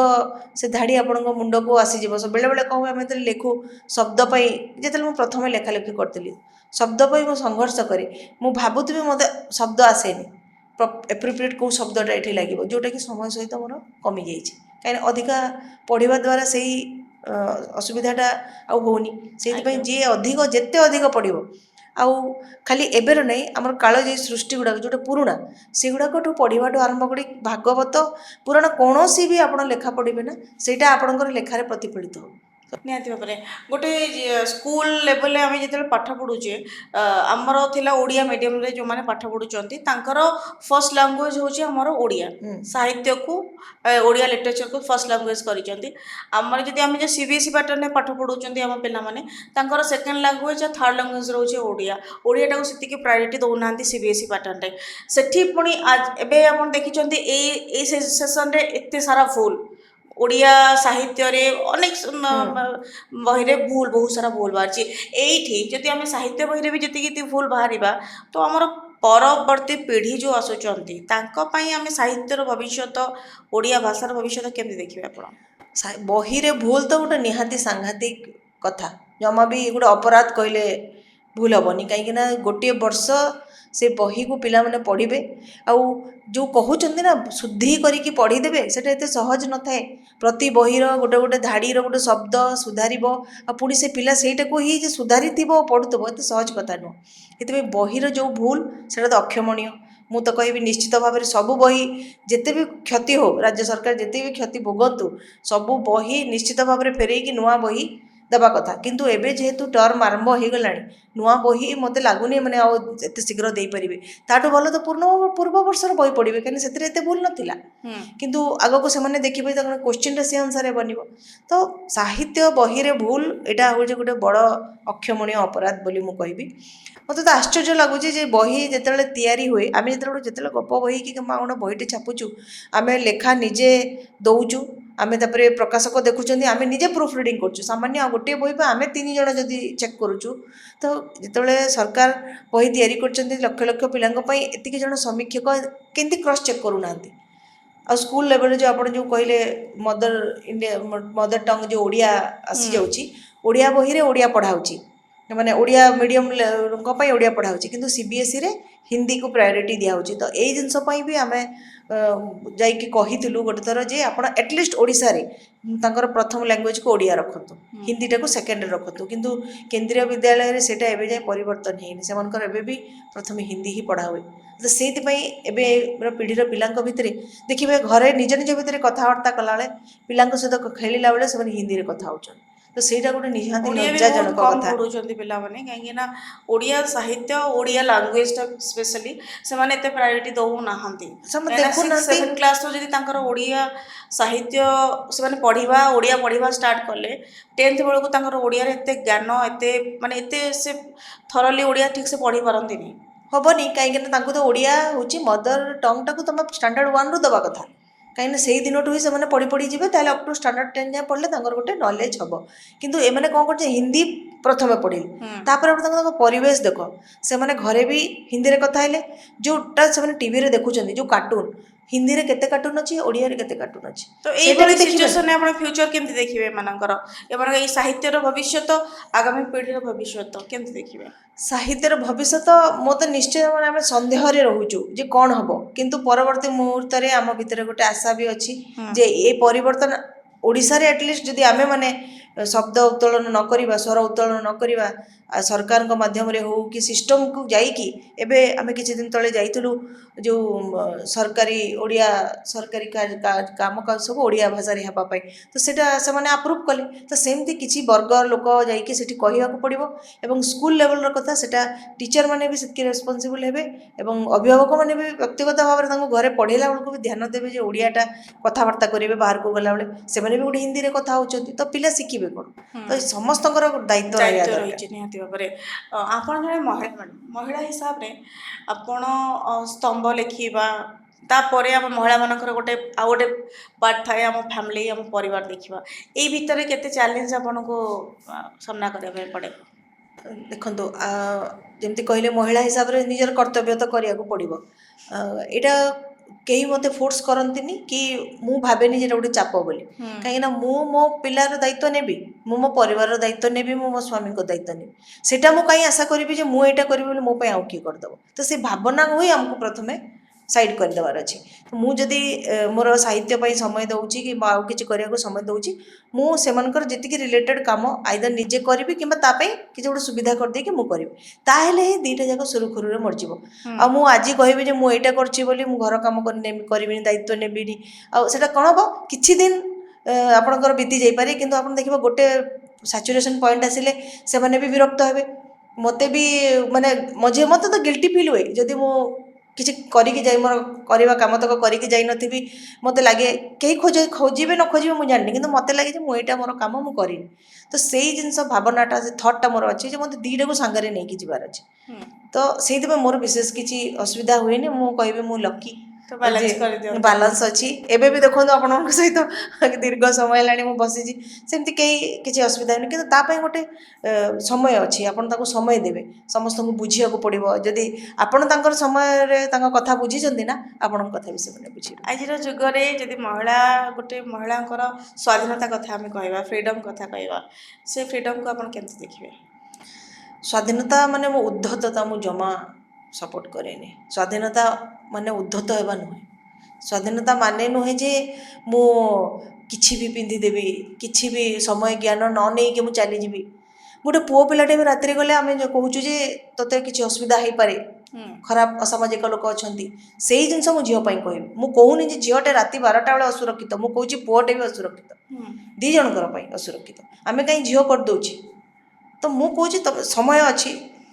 से धाड़ी आपण मुंड को आसीज बेले बेले कहूँ आम जो लेखु शब्दपाई जो प्रथम लेखा लेखी करी शब्द पर संघर्ष करी मु भावुथी मत शब्द आसेनी एप्रोप्रिएट कौ शब्दटा ये लगे जोटा कि समय सहित मोर कमी जाइए कहीं अधिका पढ़ा द्वारा से असुविधाटा आनी से जी अधिक जिते अधिक पढ़ो आउ खाली एबर नहीं आम काल जी सृष्टि गुड़ाक जोटा पुराणा से गुड़ाक पढ़ाठू आरंभ कर भागवत पुराण कौन भी आप लेखा पढ़े ना सेटा आपणकर लेखार प्रतिफलित हो निहाती भाव में गोटे स्कूल लेवल आम जो पाठ पढ़ुचे आमर थिला ओडिया मीडियम रे जो माने पाठ पढ़ुचंती तांकर फर्स्ट लैंग्वेज होची हमर ओडिया साहित्य को ओडिया लिटरेचर को फर्स्ट लैंग्वेज करिचंती आमर जदि आम जो सीबीएसई पैटर्न में पाठ पढ़ुचंती आम पिला माने तांकर सेकंड लैंग्वेज थर्ड लैंग्वेज रोचे ओडिया ओडियाटा को सेतिकी प्रायोरिटी दउनांती सीबीएसई पैटर्न रे सेठी पुणी आज एबे आपण देखिचंती ए सेशन रे एते सारा फुल ओडिया साहित्य रे अनेक बही रे भूल बहुत सारा भूल बाहर ये जदि आम साहित्य बही भी जी भूल बाहर तो आमर परवर्ती पीढ़ी जो आसुचंती आम साहित्यर भविष्य ओडिया भाषार भविष्य केमती देखिए आप बही रे भूल तो गोटे निहाती सांघातिक कथा जमा भी गोटे अपराध कहले भूल हेनी कहीं गोटे वर्ष से बही को पिला माने पढ़े आउ जो कहते ना शुद्धि करी पढ़ीदे से सहज न थाए प्रति बहीर गोटे गोटे धाड़ीर गोटे शब्द सुधार पुणी से पिला सेटा को ही सुधारी पढ़ुव एत सहज कथा नुह ये बहीर जो भूल से तो अक्षमणीय मु तो कहि निश्चित भाव में सबू बही जिते भी क्षति हो राज्य सरकार जिते भी क्षति भोगतु सबू बही निश्चित भाव में फेरईकी नुआ बही देवा कथा किंतु एबे जेहेतु टर्म आरंभ हो गलानी नुआ बही मत लगुनि मैंने आते शीघ्र दे पारे ताठू भल तो पूर्व वर्षर बही पढ़े कहीं से भूल नाला किंतु आग को से देखिए क्वेश्चन से अनुसार बन तो साहित्य बही रे भूल यहाँ हूँ गोटे बड़ अक्षमणीय अपराध बोली मु कहबी मत तो आश्चर्य लगुच बही जिते तैयारी हुए आम जो गप बही कि गोटे बहीटे छापुचु आम लेखा निजे दौचु आम प्रकाशक देखुं आम निजे प्रूफ रिडिंग कर सामान्य गोटे बही पर आम 3 जन जदि चेक करुचु तो जिते सरकार बही तैयारी कर लक्ष लक्ष पिलांपाई एतिक जन समीक्षक केमती क्रॉस चेक करूना आ स्कूल लेवल जो आप जो कहले मदर इंडिया मदर टंग जो ओडिया आसी जाऊँगी ओडिया बही रे ओडिया पढ़ाऊँगी मैंने ओडिया मीडियम ओडिया पढ़ाऊँगी किंतु सीबीएसई रे हिंदी को प्रायोरिटी दिखाऊँगी तो यही जिनसपाई भी आम जाइकी कहीलु गोटे थर जे आप एटलिस्ट ओडिशा रे तांकर प्रथम लैंग्वेज को ओडिया रखतु हिंदीटा को सेकेंड रखतु किंतु केंद्रीय विद्यालय रे सेटा एबे जाय परिवर्तन हेनी सेमानकर एबे भी प्रथम हिंदी ही पढ़ा हुए तो से पीढ़ीर पिलांक भितर देखिए घरे निज निज भितर कथबार्ता कला पिलांक सहित खेलिला बेले से हिंदी रे कथा होचन तो सेटा गोटे निहाती लज्जाजनक कथा पढ़ुचंती पिला माने कहीं ना ओडिया साहित्य ओडिया लैंग्वेज टा स्पेशली से माने एते प्रायोरिटी दउ नाहंती देखु ना 7 क्लास रो जदी तांकर ओडिया साहित्य से माने पढ़िबा ओडिया पढ़िबा स्टार्ट करले 10th बेलू तांकर ओडिया रे एते ज्ञान एते माने एते से थरली ओडिया ठीक से पढ़ी पारंती नहीं हेनी कहीं तो ओडिया हूँ मदर टंग टाक तुम स्टैंडर्ड 1 रु दवा कथा कहीं से दिन ही से पढ़ी पढ़ी जी अप टू स्टैंडर्ड 10 जाए पढ़ले गोटे नॉलेज हम किंतु एमने कौन कर हिंदी ପ୍ରଥମେ ପଢ଼ିଲି। ତାପରେ ତାଙ୍କ ପରିବେଶ ଦେଖ, ସେମାନେ ଘରେ ବି ହିନ୍ଦୀରେ କଥା ହେଲେ, ଯେଉଁଟା ସେମାନେ ଟିଭିରେ ଦେଖୁଛନ୍ତି ଯେଉଁ କାର୍ଟୁନ, ହିନ୍ଦୀରେ କେତେ କାର୍ଟୁନ ଅଛି, ଓଡ଼ିଆରେ କେତେ କାର୍ଟୁନ ଅଛି, ତ ସେଇଟା এইଭଳି ବି ଦେଖିବେ। ସିଚୁଏସନରେ ଆପଣ ଫ୍ୟୁଚର କେମିତି ଦେଖିବେ ଏମାନଙ୍କର, ଏମାନଙ୍କ ଏଇ ସାହିତ୍ୟର ଭବିଷ୍ୟତ, ଆଗାମୀ ପିଢ଼ିର ଭବିଷ୍ୟତ କେମିତି ଦେଖିବେ? ସାହିତ୍ୟର ଭବିଷ୍ୟତ ମୁଁ ତ ନିଶ୍ଚୟ, ମାନେ ଆମେ ସନ୍ଦେହରେ ରହୁଛୁ ଯେ କ'ଣ ହେବ, କିନ୍ତୁ ପରବର୍ତ୍ତୀ ମୁହୂର୍ତ୍ତରେ ଆମ ଭିତରେ ଗୋଟେ ଆଶା ବି ଅଛି ଯେ ଏ ପରିବର୍ତ୍ତନ ଓଡ଼ିଶାରେ ଆଟଲିଷ୍ଟ ଯଦି ଆମେମାନେ ଶବ୍ଦ ଉତ୍ତୋଳନ ନ କରିବା, ସ୍ୱର ଉତ୍ତୋଳନ ନ କରିବା, ସରକାରଙ୍କ ମାଧ୍ୟମରେ ହେଉ କି ସିଷ୍ଟମକୁ ଯାଇକି, ଏବେ ଆମେ କିଛି ଦିନ ତଳେ ଯାଇଥିଲୁ ଯେଉଁ ସରକାରୀ ଓଡ଼ିଆ ସରକାରୀ କାମ ସବୁ ଓଡ଼ିଆ ଭାଷାରେ ହେବା ପାଇଁ, ତ ସେଇଟା ସେମାନେ ଆପ୍ରୁଭ୍ କଲେ। ତ ସେମିତି କିଛି ବର୍ଗ ଲୋକ ଯାଇକି ସେଠି କହିବାକୁ ପଡ଼ିବ, ଏବଂ ସ୍କୁଲ ଲେଭେଲର କଥା ସେଟା ଟିଚରମାନେ ବି ସେତିକି ରେସ୍ପନ୍ସିବୁଲ୍ ହେବେ, ଏବଂ ଅଭିଭାବକମାନେ ବି ବ୍ୟକ୍ତିଗତ ଭାବରେ ତାଙ୍କୁ ଘରେ ପଢ଼େଇଲା ବେଳକୁ ବି ଧ୍ୟାନ ଦେବେ ଯେ ଓଡ଼ିଆଟା କଥାବାର୍ତ୍ତା କରିବେ, ବାହାରକୁ ଗଲାବେଳେ ସେମାନେ ବି ଗୋଟେ ହିନ୍ଦୀରେ କଥା ହେଉଛନ୍ତି, ତ ପିଲା ଶିଖିବେ କ'ଣ? ତ ସମସ୍ତଙ୍କର ଦାୟିତ୍ୱ ରହିବା ଦାୟିତ୍ୱ ଦରକାର। ରହିଛି ନିହାତି ଭାବରେ। ଆପଣ ଜଣେ ମହିଳା ମ୍ୟାଡ଼ାମ୍, ମହିଳା ହିସାବରେ ଆପଣ ସ୍ତମ୍ଭ ଲେଖିବା, ତାପରେ ଆମ ମହିଳାମାନଙ୍କର ଆଉ ଗୋଟେ ପାର୍ଟ ଥାଏ ଆମ ଫ୍ୟାମିଲି, ଆମ ପରିବାର ଦେଖିବା, ଏଇ ଭିତରେ କେତେ ଚ୍ୟାଲେଞ୍ଜ ଆପଣଙ୍କୁ ସାମ୍ନା କରିବା ପାଇଁ ପଡ଼େ? ଦେଖନ୍ତୁ, ଯେମିତି କହିଲେ ମହିଳା ହିସାବରେ ନିଜର କର୍ତ୍ତବ୍ୟ ତ କରିବାକୁ ପଡ଼ିବ। ଏଇଟା କେହି ମୋତେ ଫୋର୍ସ କରନ୍ତିନି କି ମୁଁ ଭାବେନି ଯେ ଏଇଟା ଗୋଟେ ଚାପ ବୋଲି, କାହିଁକିନା ମୁଁ ମୋ ପିଲାର ଦାୟିତ୍ୱ ନେବି, ମୁଁ ମୋ ପରିବାରର ଦାୟିତ୍ୱ ନେବି, ମୁଁ ମୋ ସ୍ୱାମୀଙ୍କ ଦାୟିତ୍ୱ ନେବି। ସେଇଟା ମୁଁ କାହିଁ ଆଶା କରିବି ଯେ ମୁଁ ଏଇଟା କରିବି ବୋଲି ମୋ ପାଇଁ ଆଉ କିଏ କରିଦେବ? ତ ସେ ଭାବନା ହିଁ ଆମକୁ ପ୍ରଥମେ ସାଇଡ୍ କରିଦେବାର ଅଛି। ମୁଁ ଯଦି ମୋର ସାହିତ୍ୟ ପାଇଁ ସମୟ ଦେଉଛି କିମ୍ବା ଆଉ କିଛି କରିବାକୁ ସମୟ ଦେଉଛି, ମୁଁ ସେମାନଙ୍କର ଯେତିକି ରିଲେଟେଡ୍ କାମ ଆଇଦର ନିଜେ କରିବି କିମ୍ବା ତା ପାଇଁ କିଛି ଗୋଟେ ସୁବିଧା କରିଦେଇକି ମୁଁ କରିବି, ତାହେଲେ ହିଁ ଦୁଇଟା ଯାକ ସୁରୁଖୁରୁରେ ମରିଯିବ। ଆଉ ମୁଁ ଆଜି କହିବି ଯେ ମୁଁ ଏଇଟା କରୁଛି ବୋଲି ମୁଁ ଘର କାମ କରିବିନି, ଦାୟିତ୍ୱ ନେବିନି, ଆଉ ସେଇଟା କ'ଣ ହେବ, କିଛି ଦିନ ଆପଣଙ୍କର ବିତି ଯାଇପାରେ, କିନ୍ତୁ ଆପଣ ଦେଖିବ ଗୋଟେ ସାଚୁରେସନ୍ ପଏଣ୍ଟ ଆସିଲେ ସେମାନେ ବି ବିରକ୍ତ ହେବେ। ମୋତେ ବି ମାନେ ମଝିରେ ମୋତେ ତ ଗିଲ୍ଟି ଫିଲ୍ ହୁଏ ଯଦି ମୁଁ କିଛି କରିକି ଯାଇ, ମୋର କରିବା କାମ ତକ କରିକି ଯାଇନଥିବି, ମୋତେ ଲାଗେ କେହି ଖୋଜିବେ ନ ଖୋଜିବେ ମୁଁ ଜାଣିନି, କିନ୍ତୁ ମୋତେ ଲାଗେ ଯେ ମୁଁ ଏଇଟା ମୋର କାମ ମୁଁ କରିନି। ତ ସେଇ ଜିନିଷ ଭାବନାଟା, ସେ ଥଟ୍ଟା ମୋର ଅଛି ଯେ ମୋତେ ଦୁଇଟାକୁ ସାଙ୍ଗରେ ନେଇକି ଯିବାର ଅଛି। ତ ସେଇଥିପାଇଁ ମୋର ବିଶେଷ କିଛି ଅସୁବିଧା ହୁଏନି। ମୁଁ କହିବି ମୁଁ ଲକି ତ ବାଲାନ୍ସ କରିଦିଅନ୍ତି। ବାଲାନ୍ସ ଅଛି। ଏବେ ବି ଦେଖନ୍ତୁ ଆପଣଙ୍କ ସହିତ ଦୀର୍ଘ ସମୟ ହେଲାଣି ମୁଁ ବସିଛି, ସେମିତି କେହି କିଛି ଅସୁବିଧା ହେଉନି, କିନ୍ତୁ ତା ପାଇଁ ଗୋଟେ ସମୟ ଅଛି, ଆପଣ ତାକୁ ସମୟ ଦେବେ, ସମସ୍ତଙ୍କୁ ବୁଝିବାକୁ ପଡ଼ିବ। ଯଦି ଆପଣ ତାଙ୍କର ସମୟରେ ତାଙ୍କ କଥା ବୁଝିଛନ୍ତି ନା, ଆପଣଙ୍କ କଥା ବି ସେମାନେ ବୁଝିବେ। ଆଜିର ଯୁଗରେ ଯଦି ଗୋଟେ ମହିଳାଙ୍କର ସ୍ୱାଧୀନତା କଥା ଆମେ କହିବା, ଫ୍ରିଡ଼ମ୍ କଥା କହିବା, ସେ ଫ୍ରିଡ଼ମ୍କୁ ଆପଣ କେମିତି ଦେଖିବେ? ସ୍ୱାଧୀନତା ମାନେ ମୋ ଉଦ୍ଧତତା ମୁଁ ଜମା ସପୋର୍ଟ କରେନି। ସ୍ୱାଧୀନତା ମାନେ ଉଦ୍ଧତ ହେବା ନୁହେଁ। ସ୍ୱାଧୀନତା ମାନେ ନୁହେଁ ଯେ ମୁଁ କିଛି ବି ପିନ୍ଧିଦେବି, କିଛି ବି ସମୟ ଜ୍ଞାନ ନ ନେଇକି ମୁଁ ଚାଲିଯିବି। ଗୋଟେ ପୁଅ ପିଲାଟେ ବି ରାତିରେ ଗଲେ ଆମେ କହୁଛୁ ଯେ ତୋତେ କିଛି ଅସୁବିଧା ହେଇପାରେ, ଖରାପ ଅସାମାଜିକ ଲୋକ ଅଛନ୍ତି, ସେଇ ଜିନିଷ ମୁଁ ଝିଅ ପାଇଁ କହିବି। ମୁଁ କହୁନି ଯେ ଝିଅଟେ ରାତି 12ଟା ବେଳେ ଅସୁରକ୍ଷିତ, ମୁଁ କହୁଛି ପୁଅଟେ ବି ଅସୁରକ୍ଷିତ, ଦୁଇ ଜଣଙ୍କର ପାଇଁ ଅସୁରକ୍ଷିତ। ଆମେ କାହିଁ ଝିଅ କରିଦେଉଛି? ତ ମୁଁ କହୁଛି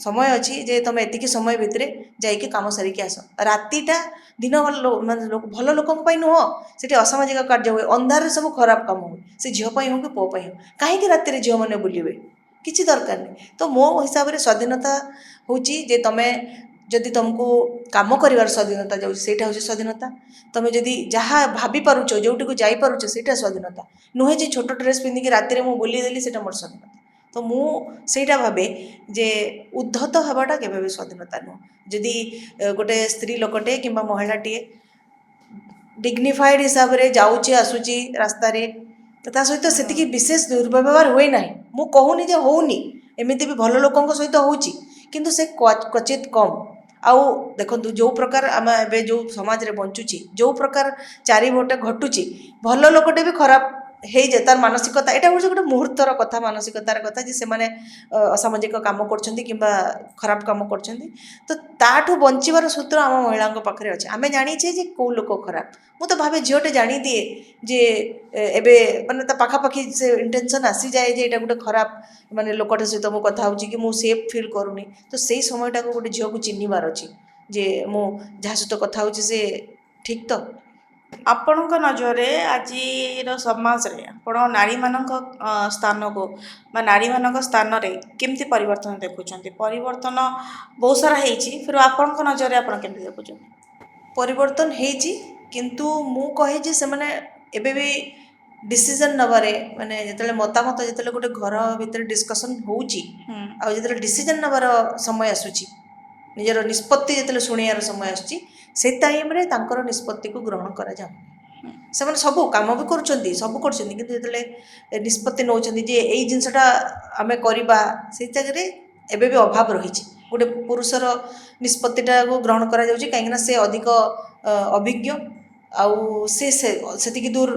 ସମୟ ଅଛି ଯେ ତୁମେ ଏତିକି ସମୟ ଭିତରେ ଯାଇକି କାମ ସାରିକି ଆସ। ରାତିଟା ଦିନ ମାନେ ଭଲ ଲୋକଙ୍କ ପାଇଁ ନୁହଁ, ସେଠି ଅସାମାଜିକ କାର୍ଯ୍ୟ ହୁଏ, ଅନ୍ଧାରରେ ସବୁ ଖରାପ କାମ ହୁଏ, ସେ ଝିଅ ପାଇଁ ହେଉ କି ପୁଅ ପାଇଁ ହେଉ। କାହିଁକି ରାତିରେ ଝିଅମାନେ ବୁଲିବେ? କିଛି ଦରକାର ନାହିଁ। ତ ମୋ ହିସାବରେ ସ୍ୱାଧୀନତା ହେଉଛି ଯେ ତୁମେ ଯଦି ତୁମକୁ କାମ କରିବାର ସ୍ୱାଧୀନତା ଯାଉଛି, ସେଇଟା ହେଉଛି ସ୍ୱାଧୀନତା। ତୁମେ ଯଦି ଯାହା ଭାବିପାରୁଛ, ଯେଉଁଠିକୁ ଯାଇପାରୁଛ, ସେଇଟା ସ୍ୱାଧୀନତା ନୁହେଁ ଯେ ଛୋଟ ଡ୍ରେସ୍ ପିନ୍ଧିକି ରାତିରେ ମୁଁ ବୁଲିଦେଲି, ସେଇଟା ମୋର ସ୍ୱାଧୀନତା। ତ ମୁଁ ସେଇଟା ଭାବେ ଯେ ଉଦ୍ଧତ ହେବାଟା କେବେ ବି ସ୍ୱାଧୀନତା ନୁହଁ। ଯଦି ଗୋଟେ ସ୍ତ୍ରୀ ଲୋକଟେ କିମ୍ବା ମହିଳାଟିଏ ଡିଗ୍ନିଫାଏଡ଼୍ ହିସାବରେ ଯାଉଛି ଆସୁଛି ରାସ୍ତାରେ, ତା ସହିତ ସେତିକି ବିଶେଷ ଦୁର୍ବ୍ୟବହାର ହୁଏ ନାହିଁ। ମୁଁ କହୁନି ଯେ ହେଉନି, ଏମିତି ବି ଭଲ ଲୋକଙ୍କ ସହିତ ହେଉଛି, କିନ୍ତୁ ସେ କ୍ୱଚିତ୍ କମ୍। ଆଉ ଦେଖନ୍ତୁ, ଯେଉଁ ପ୍ରକାର ଆମେ ଏବେ ଯେଉଁ ସମାଜରେ ବଞ୍ଚୁଛି, ଯେଉଁ ପ୍ରକାର ଚାରିପଟେ ଘଟୁଛି, ଭଲ ଲୋକଟେ ବି ଖରାପ ହେଇଯାଏ ତାର ମାନସିକତା। ଏଇଟା ହେଉଛି ଗୋଟେ ମୁହୂର୍ତ୍ତର କଥା, ମାନସିକତାର କଥା ଯେ ସେମାନେ ଅସାମାଜିକ କାମ କରୁଛନ୍ତି କିମ୍ବା ଖରାପ କାମ କରୁଛନ୍ତି। ତ ତାଠୁ ବଞ୍ଚିବାର ସୂତ୍ର ଆମ ମହିଳାଙ୍କ ପାଖରେ ଅଛି। ଆମେ ଜାଣିଛେ ଯେ କେଉଁ ଲୋକ ଖରାପ। ମୁଁ ତ ଭାବେ ଝିଅଟେ ଜାଣିଦିଏ ଯେ ଏବେ ମାନେ ତା ପାଖାପାଖି ସେ ଇଣ୍ଟେନସନ୍ ଆସିଯାଏ ଯେ ଏଇଟା ଗୋଟେ ଖରାପ ମାନେ ଲୋକଟା ସହିତ ମୁଁ କଥା ହେଉଛି କି ମୁଁ ସେଫ୍ ଫିଲ୍ କରୁନି। ତ ସେଇ ସମୟଟାକୁ ଗୋଟେ ଝିଅକୁ ଚିହ୍ନିବାର ଅଛି ଯେ ମୁଁ ଯାହା ସହିତ କଥା ହେଉଛି ସେ ଠିକ୍ ତ। ଆପଣଙ୍କ ନଜରରେ ଆଜିର ସମାଜରେ ଆପଣ ନାରୀମାନଙ୍କ ସ୍ଥାନକୁ ବା ନାରୀମାନଙ୍କ ସ୍ଥାନରେ କେମିତି ପରିବର୍ତ୍ତନ ଦେଖୁଛନ୍ତି? ପରିବର୍ତ୍ତନ ବହୁତ ସାରା ହେଇଛି, ଫିର୍ ଆପଣଙ୍କ ନଜରରେ ଆପଣ କେମିତି ଦେଖୁଛନ୍ତି? ପରିବର୍ତ୍ତନ ହେଇଛି, କିନ୍ତୁ ମୁଁ କହେ ଯେ ସେମାନେ ଏବେ ବି डिसीजन नबारे माने जेतेले मतामत जेतेले गोटे घर भितर डिस्कशन होउची आ जेतेले डिसीजन नबार समय आसुची निजर निष्पत्ति जेतेले शुणियार समय आसुची से टाइम रे तांकर निष्पत्ति को ग्रहण करा जाउ ସେମାନେ ସବୁ କାମ ବି କରୁଛନ୍ତି ସବୁ କରୁଛନ୍ତି କିନ୍ତୁ ଯେତେବେଳେ ନିଷ୍ପତ୍ତି ନେଉଛନ୍ତି ଯେ ଏଇ ଜିନିଷଟା ଆମେ କରିବା ସେଇ ଜାଗାରେ ଏବେ ବି ଅଭାବ ରହିଛି ଗୋଟେ ପୁରୁଷର ନିଷ୍ପତ୍ତିଟାକୁ ଗ୍ରହଣ କରାଯାଉଛି କାହିଁକିନା ସେ ଅଧିକ ଅଭିଜ୍ଞ ଆଉ ସେ ସେତିକି ଦୂର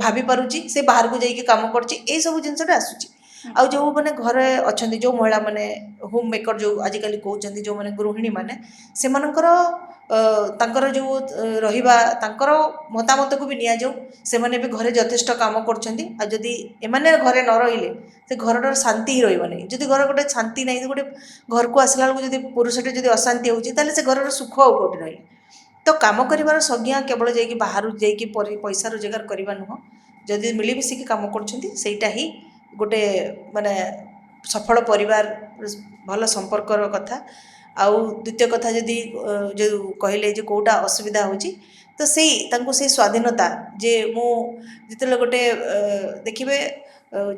ଭାବି ପାରୁଛି ସେ ବାହାରକୁ ଯାଇକି କାମ କରୁଛି ଏଇସବୁ ଜିନିଷଟା ଆସୁଛି ଆଉ ଯେଉଁମାନେ ଘରେ ଅଛନ୍ତି ଯେଉଁ ମହିଳାମାନେ ହୋମ୍ ମେକର ଯେଉଁ ଆଜିକାଲି କହୁଛନ୍ତି ଯେଉଁମାନେ ଗୃହିଣୀମାନେ ସେମାନଙ୍କର ତାଙ୍କର ଯେଉଁ ରହିବା ତାଙ୍କର ମତାମତକୁ ବି ନିଆଯାଉ ସେମାନେ ବି ଘରେ ଯଥେଷ୍ଟ କାମ କରୁଛନ୍ତି ଆଉ ଯଦି ଏମାନେ ଘରେ ନ ରହିଲେ ସେ ଘରର ଶାନ୍ତି ହିଁ ରହିବ ନାହିଁ ଯଦି ଘର ଗୋଟେ ଶାନ୍ତି ନାହିଁ ଗୋଟେ ଘରକୁ ଆସିଲା ବେଳକୁ ଯଦି ପୁରୁଷଟେ ଯଦି ଅଶାନ୍ତି ହେଉଛି ତାହେଲେ ସେ ଘରର ସୁଖ ଆଉ କେଉଁଠି ରହିଲା ତ କାମ କରିବାର ସଂଜ୍ଞା କେବଳ ଯାଇକି ବାହାରୁ ଯାଇକି ପଇସା ରୋଜଗାର କରିବା ନୁହଁ ଯଦି ମିଳିମିଶିକି କାମ କରୁଛନ୍ତି ସେଇଟା ହିଁ ଗୋଟେ ମାନେ ସଫଳ ପରିବାର ଭଲ ସମ୍ପର୍କର କଥା ଆଉ ଦ୍ୱିତୀୟ କଥା ଯଦି ଯେଉଁ କହିଲେ ଯେ କେଉଁଟା ଅସୁବିଧା ହେଉଛି ତ ସେଇ ତାଙ୍କୁ ସେଇ ସ୍ୱାଧୀନତା ଯେ ମୁଁ ଯେତେବେଳେ ଗୋଟେ ଦେଖିବେ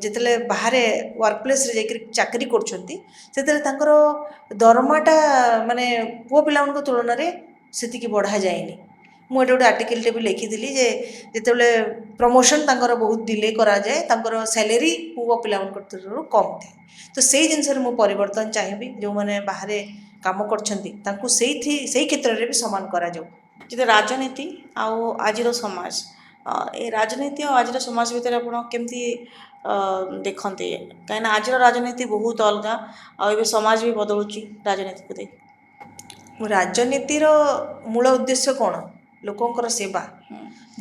ଯେତେବେଳେ ବାହାରେ ୱାର୍କ ପ୍ଲେସ୍ରେ ଯାଇକରି ଚାକିରି କରୁଛନ୍ତି ସେତେବେଳେ ତାଙ୍କର ଦରମାଟା ମାନେ ପୁଅ ପିଲାମାନଙ୍କ ତୁଳନାରେ ସେତିକି ବଢ଼ାଯାଏନି ମୁଁ ଏଠି ଗୋଟେ ଆର୍ଟିକଲଟେ ବି ଲେଖିଥିଲି ଯେ ଯେତେବେଳେ ପ୍ରମୋସନ୍ ତାଙ୍କର ବହୁତ ଡିଲେ କରାଯାଏ ତାଙ୍କର ସ୍ୟାଲେରୀ ପୁଅ ପିଲାମାନଙ୍କ ତୁଳନାରୁ କମ୍ ଥାଏ ତ ସେଇ ଜିନିଷରେ ମୁଁ ପରିବର୍ତ୍ତନ ଚାହିଁବି ଯେଉଁମାନେ ବାହାରେ କାମ କରୁଛନ୍ତି ତାଙ୍କୁ ସେଇ କ୍ଷେତ୍ରରେ ବି ସମାନ କରାଯାଉ ଯଦି ରାଜନୀତି ଆଉ ଆଜିର ସମାଜ ଏ ରାଜନୀତି ଆଉ ଆଜିର ସମାଜ ଭିତରେ ଆପଣ କେମିତି ଦେଖନ୍ତି କାହିଁକିନା ଆଜିର ରାଜନୀତି ବହୁତ ଅଲଗା ଆଉ ଏବେ ସମାଜ ବି ବଦଳୁଛି ରାଜନୀତିକୁ ଦେଇ ରାଜନୀତିର ମୂଳ ଉଦ୍ଦେଶ୍ୟ କ'ଣ ଲୋକଙ୍କର ସେବା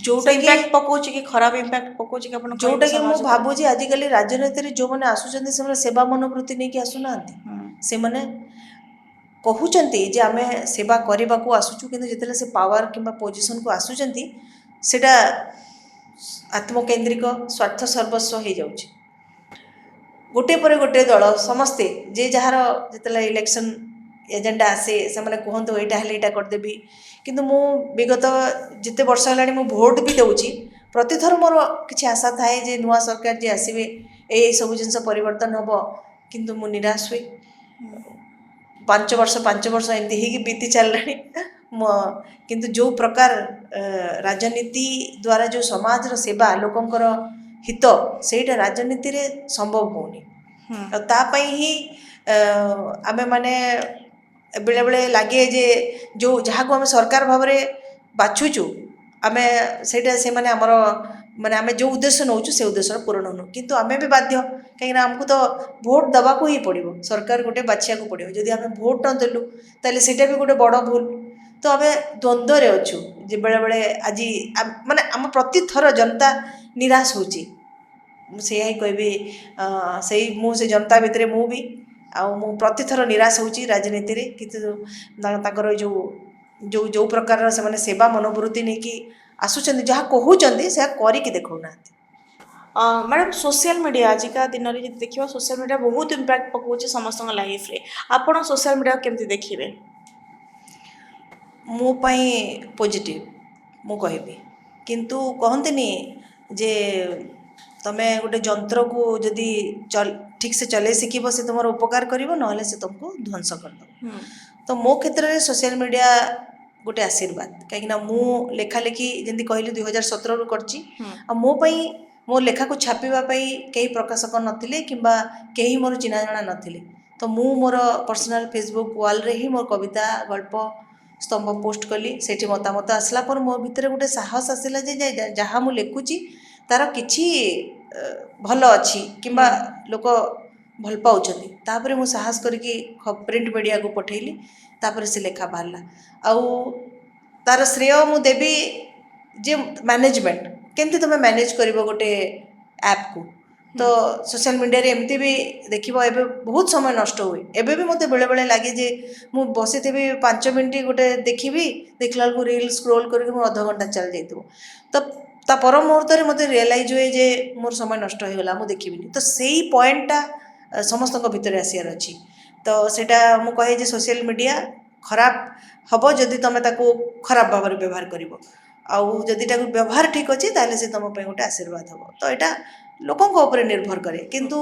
ଯୋଉଟା ଇମ୍ପାକ୍ଟ ପକାଉଛି କି ଖରାପ ଇମ୍ପାକ୍ଟ ପକାଉଛି କି ଆପଣ ଯୋଉଟାକି ମୁଁ ଭାବୁଛି ଆଜିକାଲି ରାଜନୀତିରେ ଯେଉଁମାନେ ଆସୁଛନ୍ତି ସେମାନେ ସେବା ମନୋବୃତ୍ତି ନେଇକି ଆସୁନାହାନ୍ତି ସେମାନେ କହୁଛନ୍ତି ଯେ ଆମେ ସେବା କରିବାକୁ ଆସୁଛୁ କିନ୍ତୁ ଯେତେବେଳେ ସେ ପାୱାର କିମ୍ବା ପୋଜିସନକୁ ଆସୁଛନ୍ତି ସେଇଟା ଆତ୍ମକେନ୍ଦ୍ରିକ ସ୍ୱାର୍ଥ ସର୍ବସ୍ୱ ହେଇଯାଉଛି ଗୋଟିଏ ପରେ ଗୋଟିଏ ଦଳ ସମସ୍ତେ ଯେ ଯାହାର ଯେତେବେଳେ ଇଲେକ୍ସନ୍ ଏଜେଣ୍ଡା ଆସେ ସେମାନେ କୁହନ୍ତୁ ଏଇଟା ହେଲେ ଏଇଟା କରିଦେବି କିନ୍ତୁ ମୁଁ ବିଗତ ଯେତେ ବର୍ଷ ହେଲାଣି ମୁଁ ଭୋଟ ବି ଦେଉଛି ପ୍ରତିଥର ମୋର କିଛି ଆଶା ଥାଏ ଯେ ନୂଆ ସରକାର ଯିଏ ଆସିବେ ଏଇସବୁ ଜିନିଷ ପରିବର୍ତ୍ତନ ହେବ କିନ୍ତୁ ମୁଁ ନିରାଶ ହୁଏ 5 ବର୍ଷ ଏମିତି ହେଇକି ବିତି ଚାଲିଲାଣି କିନ୍ତୁ ଯେଉଁ ପ୍ରକାର ରାଜନୀତି ଦ୍ୱାରା ଯେଉଁ ସମାଜର ସେବା ଲୋକଙ୍କର ହିତ ସେଇଟା ରାଜନୀତିରେ ସମ୍ଭବ ହେଉନି ଆଉ ତା ପାଇଁ ହିଁ ଆମେମାନେ ବେଳେବେଳେ ଲାଗେ ଯେ ଯେଉଁ ଯାହାକୁ ଆମେ ସରକାର ଭାବରେ ବାଛୁଛୁ ଆମେ ସେଇଟା ସେମାନେ ଆମର ମାନେ ଆମେ ଯେଉଁ ଉଦ୍ଦେଶ୍ୟ ନେଉଛୁ ସେ ଉଦ୍ଦେଶ୍ୟର ପୂରଣ ହେଉନୁ କିନ୍ତୁ ଆମେ ବି ବାଧ୍ୟ କାହିଁକିନା ଆମକୁ ତ ଭୋଟ ଦେବାକୁ ହିଁ ପଡ଼ିବ ସରକାର ଗୋଟେ ବାଛିବାକୁ ପଡ଼ିବ ଯଦି ଆମେ ଭୋଟ ନ ଦେଲୁ ତାହେଲେ ସେଇଟା ବି ଗୋଟେ ବଡ଼ ଭୁଲ ତ ଆମେ ଦ୍ୱନ୍ଦ୍ୱରେ ଅଛୁ ଯେ ବେଳେବେଳେ ଆଜି ମାନେ ଆମ ପ୍ରତିଥର ଜନତା ନିରାଶ ହେଉଛି ମୁଁ ସେଇଆ ହିଁ କହିବି ମୁଁ ସେ ଜନତା ଭିତରେ ମୁଁ ବି ଆଉ ମୁଁ ପ୍ରତିଥର ନିରାଶ ହେଉଛି ରାଜନୀତିରେ କିନ୍ତୁ ତାଙ୍କର ଯେଉଁ ପ୍ରକାରର ସେମାନେ ସେବା ମନୋବୃତ୍ତି ନେଇକି ଆସୁଛନ୍ତି ଯାହା କହୁଛନ୍ତି ସେୟା କରିକି ଦେଖାଉନାହାନ୍ତି ମ୍ୟାଡ଼ାମ୍ ସୋସିଆଲ ମିଡ଼ିଆ ଆଜିକା ଦିନରେ ଯଦି ଦେଖିବା ସୋସିଆଲ ମିଡ଼ିଆ ବହୁତ ଇମ୍ପାକ୍ଟ ପକାଉଛି ସମସ୍ତଙ୍କ ଲାଇଫ୍ରେ ଆପଣ ସୋସିଆଲ ମିଡ଼ିଆକୁ କେମିତି ଦେଖିବେ ମୋ ପାଇଁ ପଜିଟିଭ୍ ମୁଁ କହିବି କିନ୍ତୁ କହନ୍ତିନି ଯେ ତମେ ଗୋଟେ ଯନ୍ତ୍ରକୁ ଯଦି ଠିକ୍ସେ ଚଲେଇ ଶିଖିବ ସେ ତୁମର ଉପକାର କରିବ ନହେଲେ ସେ ତୁମକୁ ଧ୍ୱଂସ କରିଦେବ ତ ମୋ କ୍ଷେତ୍ରରେ ସୋସିଆଲ ମିଡ଼ିଆ ଗୋଟେ ଆଶୀର୍ବାଦ କାହିଁକିନା ମୁଁ ଲେଖାଲେଖି ଯେମିତି କହିଲି 2017ରୁ କରିଛି ଆଉ ମୋ ପାଇଁ ମୋ ଲେଖାକୁ ଛାପିବା ପାଇଁ କେହି ପ୍ରକାଶକ ନଥିଲେ କିମ୍ବା କେହି ମୋର ଚିହ୍ନା ଜଣା ନଥିଲେ ତ ମୁଁ ମୋର ପର୍ସନାଲ୍ ଫେସବୁକ୍ ୱାଲ୍ରେ ହିଁ ମୋର କବିତା ଗଳ୍ପ ସ୍ତମ୍ଭ ପୋଷ୍ଟ କଲି ସେଇଠି ମତାମତ ଆସିଲା ପରେ ମୋ ଭିତରେ ଗୋଟେ ସାହସ ଆସିଲା ଯେ ଯାହା ମୁଁ ଲେଖୁଛି ତାର କିଛି ଭଲ ଅଛି କିମ୍ବା ଲୋକ ଭଲ ପାଉଛନ୍ତି ତାପରେ ମୁଁ ସାହସ କରିକି ପ୍ରିଣ୍ଟ ମିଡ଼ିଆକୁ ପଠେଇଲି ତାପରେ ସେ ଲେଖା ବାହାରିଲା ଆଉ ତାର ଶ୍ରେୟ ମୁଁ ଦେବି ଯେ ମ୍ୟାନେଜମେଣ୍ଟ କେମିତି ତୁମେ ମ୍ୟାନେଜ କରିବ ଗୋଟେ ଆପ୍କୁ ତ ସୋସିଆଲ ମିଡ଼ିଆରେ ଏମିତି ବି ଦେଖିବ ଏବେ ବହୁତ ସମୟ ନଷ୍ଟ ହୁଏ ଏବେ ବି ମୋତେ ବେଳେବେଳେ ଲାଗେ ଯେ ମୁଁ ବସିଥିବି 5 ମିନିଟ୍ ଗୋଟେ ଦେଖିବି ଦେଖିଲା ବେଳକୁ ରିଲ୍ ସ୍କ୍ରୋଲ୍ କରିକି ମୁଁ ଅଧଘଣ୍ଟା ଚାଲି ଯାଇଥିବ ତ ତା ପର ମୁହୂର୍ତ୍ତରେ ମୋତେ ରିଏଲାଇଜ୍ ହୁଏ ଯେ ମୋର ସମୟ ନଷ୍ଟ ହୋଇଗଲା ମୁଁ ଦେଖିବିନି ତ ସେଇ ପଏଣ୍ଟଟା ସମସ୍ତଙ୍କ ଭିତରେ ଆସିବାର ଅଛି ତ ସେଇଟା ମୁଁ କହେ ଯେ ସୋସିଆଲ ମିଡ଼ିଆ ଖରାପ ହେବ ଯଦି ତୁମେ ତାକୁ ଖରାପ ଭାବରେ ବ୍ୟବହାର କରିବ ଆଉ ଯଦି ତାକୁ ବ୍ୟବହାର ଠିକ୍ ଅଛି ତାହେଲେ ସେ ତୁମ ପାଇଁ ଗୋଟେ ଆଶୀର୍ବାଦ ହେବ। ତ ଏଇଟା ଲୋକଙ୍କ ଉପରେ ନିର୍ଭର କରେ, କିନ୍ତୁ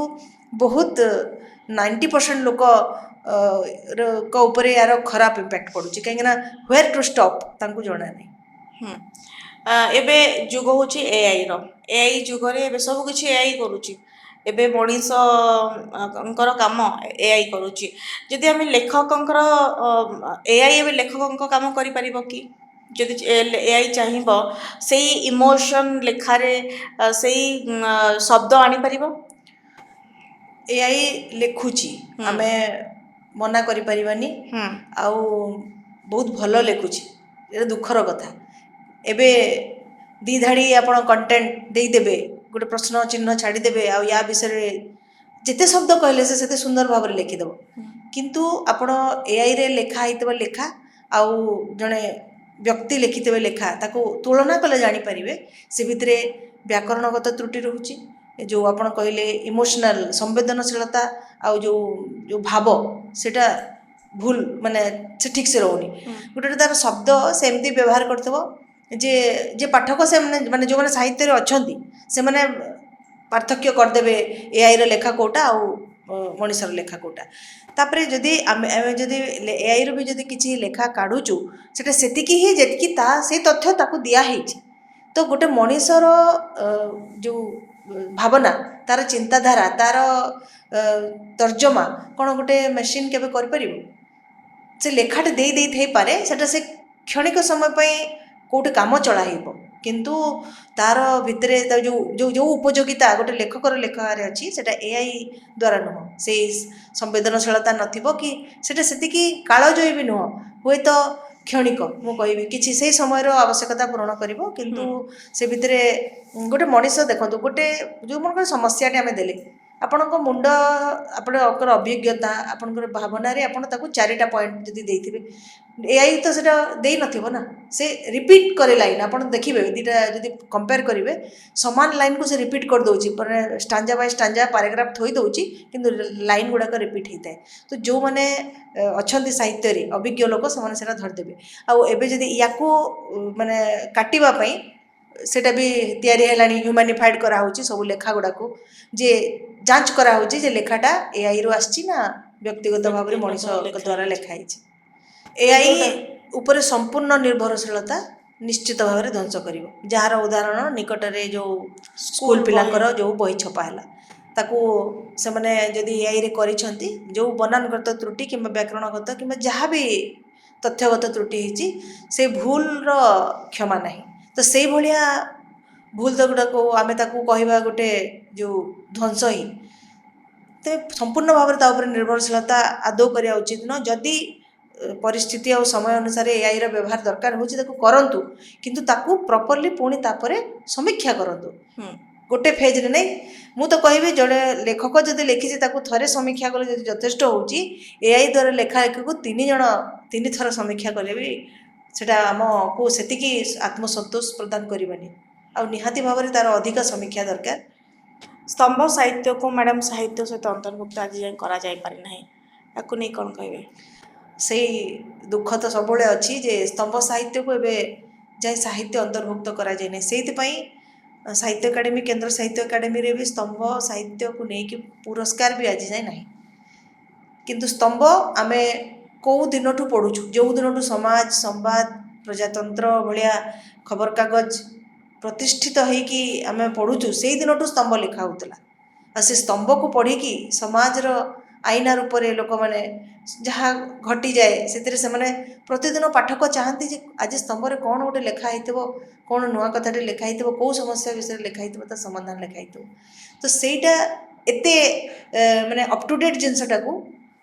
ବହୁତ 90% ଲୋକ ଙ୍କ ଉପରେ ୟାର ଖରାପ ଇମ୍ପାକ୍ଟ ପଡ଼ୁଛି, କାହିଁକିନା ହ୍ୱେର୍ ଟୁ ଷ୍ଟପ୍ ତାଙ୍କୁ ଜଣା ନାହିଁ। ହୁଁ। ଏବେ ଯୁଗ ହେଉଛି ଏଆଇର। ଏଆଇ ଯୁଗରେ ଏବେ ସବୁ କିଛି ଏଆଇ କରୁଛି। ଏବେ ମଣିଷଙ୍କର କାମ ଏଆଇ କରୁଛି। ଯଦି ଆମେ ଲେଖକଙ୍କର ଏଆଇ ଏବେ ଲେଖକଙ୍କ କାମ କରିପାରିବ କି? ଯଦି ଏଆଇ ଚାହିଁବ ସେଇ ଇମୋସନ୍ ଲେଖାରେ ସେଇ ଶବ୍ଦ ଆଣିପାରିବ? ଏଆଇ ଲେଖୁଛି, ହୁଁ। ଆମେ ମନା କରିପାରିବାନି, ହୁଁ। ଆଉ ବହୁତ ଭଲ ଲେଖୁଛି, ଏଇଟା ଦୁଃଖର କଥା। ଏବେ 2 ଧାଡ଼ି ଆପଣ କଣ୍ଟେଣ୍ଟ ଦେଇଦେବେ, ଗୋଟେ ପ୍ରଶ୍ନ ଚିହ୍ନ ଛାଡ଼ିଦେବେ, ଆଉ ୟା ବିଷୟରେ ଯେତେ ଶବ୍ଦ କହିଲେ ସେ ସେତେ ସୁନ୍ଦର ଭାବରେ ଲେଖିଦେବ। କିନ୍ତୁ ଆପଣ ଏଆଇରେ ଲେଖା ହେଇଥିବା ଲେଖା ଆଉ ଜଣେ ବ୍ୟକ୍ତି ଲେଖିଥିବେ ଲେଖା, ତାକୁ ତୁଳନା କଲେ ଜାଣିପାରିବେ ସେ ଭିତରେ ବ୍ୟାକରଣଗତ ତ୍ରୁଟି ରହୁଛି, ଯେଉଁ ଆପଣ କହିଲେ ଇମୋସନାଲ ସମ୍ବେଦନଶୀଳତା, ଆଉ ଯେଉଁ ଭାବ ସେଇଟା ଭୁଲ, ମାନେ ସେ ଠିକ୍ସେ ରହୁନି। ଗୋଟେ ତା'ର ଶବ୍ଦ ସେ ଏମିତି ବ୍ୟବହାର କରିଥିବ ଯେ ପାଠକ, ସେମାନେ ମାନେ ଯେଉଁମାନେ ସାହିତ୍ୟରେ ଅଛନ୍ତି ସେମାନେ ପାର୍ଥକ୍ୟ କରିଦେବେ ଏଆଇର ଲେଖା କେଉଁଟା ଆଉ ମଣିଷର ଲେଖା କେଉଁଟା। ତାପରେ ଯଦି ଆମେ ଯଦି ଏଆଇରୁ ବି ଯଦି କିଛି ଲେଖା କାଢ଼ୁଛୁ, ସେଇଟା ସେତିକି ହିଁ ଯେତିକି ସେଇ ତଥ୍ୟ ତାକୁ ଦିଆହେଇଛି। ତ ଗୋଟେ ମଣିଷର ଯେଉଁ ଭାବନା, ତା'ର ଚିନ୍ତାଧାରା, ତା'ର ତର୍ଜମା କ'ଣ ଗୋଟେ ମେସିନ୍ କେବେ କରିପାରିବ? ସେ ଲେଖାଟେ ଦେଇଥାଇପାରେ, ସେଟା ସେ କ୍ଷଣିକ ସମୟ ପାଇଁ କେଉଁଠି କାମ ଚଳାଇବ, କିନ୍ତୁ ତା'ର ଭିତରେ ଯେଉଁ ଉପଯୋଗିତା ଗୋଟେ ଲେଖକର ଲେଖାରେ ଅଛି ସେଟା ଏଆଇ ଦ୍ୱାରା ନୁହଁ। ସେଇ ସମ୍ବେଦନଶୀଳତା ନଥିବ, କି ସେଟା ସେତିକି କାଳଜୟୀ ବି ନୁହଁ, ହୁଏତ କ୍ଷଣିକ, ମୁଁ କହିବି କିଛି ସେଇ ସମୟର ଆବଶ୍ୟକତା ପୂରଣ କରିବ, କିନ୍ତୁ ସେ ଭିତରେ ଗୋଟେ ମଣିଷ ଦେଖନ୍ତୁ, ଗୋଟେ ଯେଉଁମାନଙ୍କର ସମସ୍ୟାଟେ ଆମେ ଦେଲେ, ଆପଣଙ୍କ ମୁଣ୍ଡ, ଆପଣଙ୍କର ଅଭିଜ୍ଞତା, ଆପଣଙ୍କର ଭାବନାରେ ଆପଣ ତାକୁ 4ଟା ପଏଣ୍ଟ ଯଦି ଦେଇଥିବେ, ଏଆଇ ତ ସେଟା ଦେଇନଥିବ ନା, ସେ ରିପିଟ୍ କରେ ଲାଇନ୍। ଆପଣ ଦେଖିବେ 2ଟା ଯଦି କମ୍ପେୟାର କରିବେ, ସମାନ ଲାଇନ୍କୁ ସେ ରିପିଟ୍ କରିଦେଉଛି, ମାନେ ଷ୍ଟାଞ୍ଜା ବାଇ ଷ୍ଟାଞ୍ଜା ପାରାଗ୍ରାଫ ଥୋଇ ଦେଉଛି, କିନ୍ତୁ ଲାଇନ୍ ଗୁଡ଼ାକ ରିପିଟ୍ ହେଇଥାଏ। ତ ଯେଉଁମାନେ ଅଛନ୍ତି ସାହିତ୍ୟରେ ଅଭିଜ୍ଞ ଲୋକ, ସେମାନେ ସେଟା ଧରିଦେବେ। ଆଉ ଏବେ ଯଦି ୟାକୁ ମାନେ କାଟିବା ପାଇଁ ସେଟା ବି ତିଆରି ହେଲାଣି, ହ୍ୟୁମାନିଫାଏଡ୍ କରାହେଉଛି ସବୁ ଲେଖା ଗୁଡ଼ାକୁ, ଯେ ଯାଞ୍ଚ କରାହେଉଛି ଯେ ଲେଖାଟା ଏଆଇରୁ ଆସିଛି ନା ବ୍ୟକ୍ତିଗତ ଭାବରେ ମଣିଷଙ୍କ ଦ୍ୱାରା ଲେଖା ହେଇଛି। ଏଆଇ ଉପରେ ସମ୍ପୂର୍ଣ୍ଣ ନିର୍ଭରଶୀଳତା ନିଶ୍ଚିତ ଭାବରେ ଧ୍ୱଂସ କରିବ, ଯାହାର ଉଦାହରଣ ନିକଟରେ ଯେଉଁ ସ୍କୁଲ ପିଲାଙ୍କର ଯେଉଁ ବହି ଛପା ହେଲା, ତାକୁ ସେମାନେ ଯଦି ଏଆଇରେ କରିଛନ୍ତି, ଯେଉଁ ବନାନଗତ ତ୍ରୁଟି କିମ୍ବା ବ୍ୟାକରଣଗତ କିମ୍ବା ଯାହା ବି ତଥ୍ୟଗତ ତ୍ରୁଟି ହେଇଛି, ସେ ଭୁଲର କ୍ଷମା ନାହିଁ। ତ ସେଇଭଳିଆ ଭୁଲ ଗୁଡ଼ାକୁ ଆମେ ତାକୁ କହିବା ଗୋଟେ ଯେଉଁ ଧ୍ୱଂସ ହିଁ, ତେବେ ସମ୍ପୂର୍ଣ୍ଣ ଭାବରେ ତା ଉପରେ ନିର୍ଭରଶୀଳତା ଆଦୌ କରିବା ଉଚିତ ନୁହଁ। ଯଦି ପରିସ୍ଥିତି ଆଉ ସମୟ ଅନୁସାରେ ଏଆଇର ବ୍ୟବହାର ଦରକାର ହେଉଛି, ତାକୁ କରନ୍ତୁ, କିନ୍ତୁ ତାକୁ ପ୍ରପରଲି ପୁଣି ତାପରେ ସମୀକ୍ଷା କରନ୍ତୁ, ଗୋଟେ ଫେଜ୍ରେ ନାହିଁ। ମୁଁ ତ କହିବି, ଜଣେ ଲେଖକ ଯଦି ଲେଖିଛି ତାକୁ ଥରେ ସମୀକ୍ଷା କଲେ ଯଦି ଯଥେଷ୍ଟ ହେଉଛି, ଏଆଇ ଦ୍ୱାରା ଲେଖାକୁ 3 ଥର ସମୀକ୍ଷା କଲେ ବି ସେଟା ଆମକୁ ସେତିକି ଆତ୍ମସନ୍ତୋଷ ପ୍ରଦାନ କରିବନି, ଆଉ ନିହାତି ଭାବରେ ତା'ର ଅଧିକ ସମୀକ୍ଷା ଦରକାର। ସ୍ତମ୍ଭ ସାହିତ୍ୟକୁ ମ୍ୟାଡ଼ାମ ସାହିତ୍ୟ ସହିତ ଅନ୍ତର୍ଭୁକ୍ତ ଆଜି ଯାଏଁ କରାଯାଇପାରି ନାହିଁ, ତାକୁ ନେଇ କ'ଣ କହିବେ? ସେଇ ଦୁଃଖ ତ ସବୁବେଳେ ଅଛି ଯେ ସ୍ତମ୍ଭ ସାହିତ୍ୟକୁ ଏବେ ଯାଇ ସାହିତ୍ୟ ଅନ୍ତର୍ଭୁକ୍ତ କରାଯାଇ ନାହିଁ। ସେଇଥିପାଇଁ ସାହିତ୍ୟ ଏକାଡେମୀ, କେନ୍ଦ୍ର ସାହିତ୍ୟ ଏକାଡେମୀରେ ବି ସ୍ତମ୍ଭ ସାହିତ୍ୟକୁ ନେଇକି ପୁରସ୍କାର ବି ଆଜି ଯାଏ ନାହିଁ। କିନ୍ତୁ ସ୍ତମ୍ଭ ଆମେ କେଉଁ ଦିନଠୁ ପଢ଼ୁଛୁ, ଯେଉଁ ଦିନଠୁ ସମାଜ, ସମ୍ବାଦ, ପ୍ରଜାତନ୍ତ୍ର ଭଳିଆ ଖବରକାଗଜ ପ୍ରତିଷ୍ଠିତ ହେଇକି ଆମେ ପଢ଼ୁଛୁ, ସେଇ ଦିନଠୁ ସ୍ତମ୍ଭ ଲେଖା ହେଉଥିଲା। ଆଉ ସେ ସ୍ତମ୍ଭକୁ ପଢ଼ିକି ସମାଜର ଆଇନା ରୂପରେ ଲୋକମାନେ ଯାହା ଘଟିଯାଏ, ସେଥିରେ ସେମାନେ ପ୍ରତିଦିନ ପାଠକ ଚାହାନ୍ତି ଯେ ଆଜି ସ୍ତମ୍ଭରେ କ'ଣ ଗୋଟେ ଲେଖା ହେଇଥିବ, କ'ଣ ନୂଆ କଥାଟେ ଲେଖା ହେଇଥିବ, କେଉଁ ସମସ୍ୟା ବିଷୟରେ ଲେଖା ହେଇଥିବ, ତା ସମାଧାନ ଲେଖା ହେଇଥିବ। ତ ସେଇଟା ଏତେ ମାନେ ଅପ୍ ଟୁ ଡେଟ୍ ଜିନିଷଟାକୁ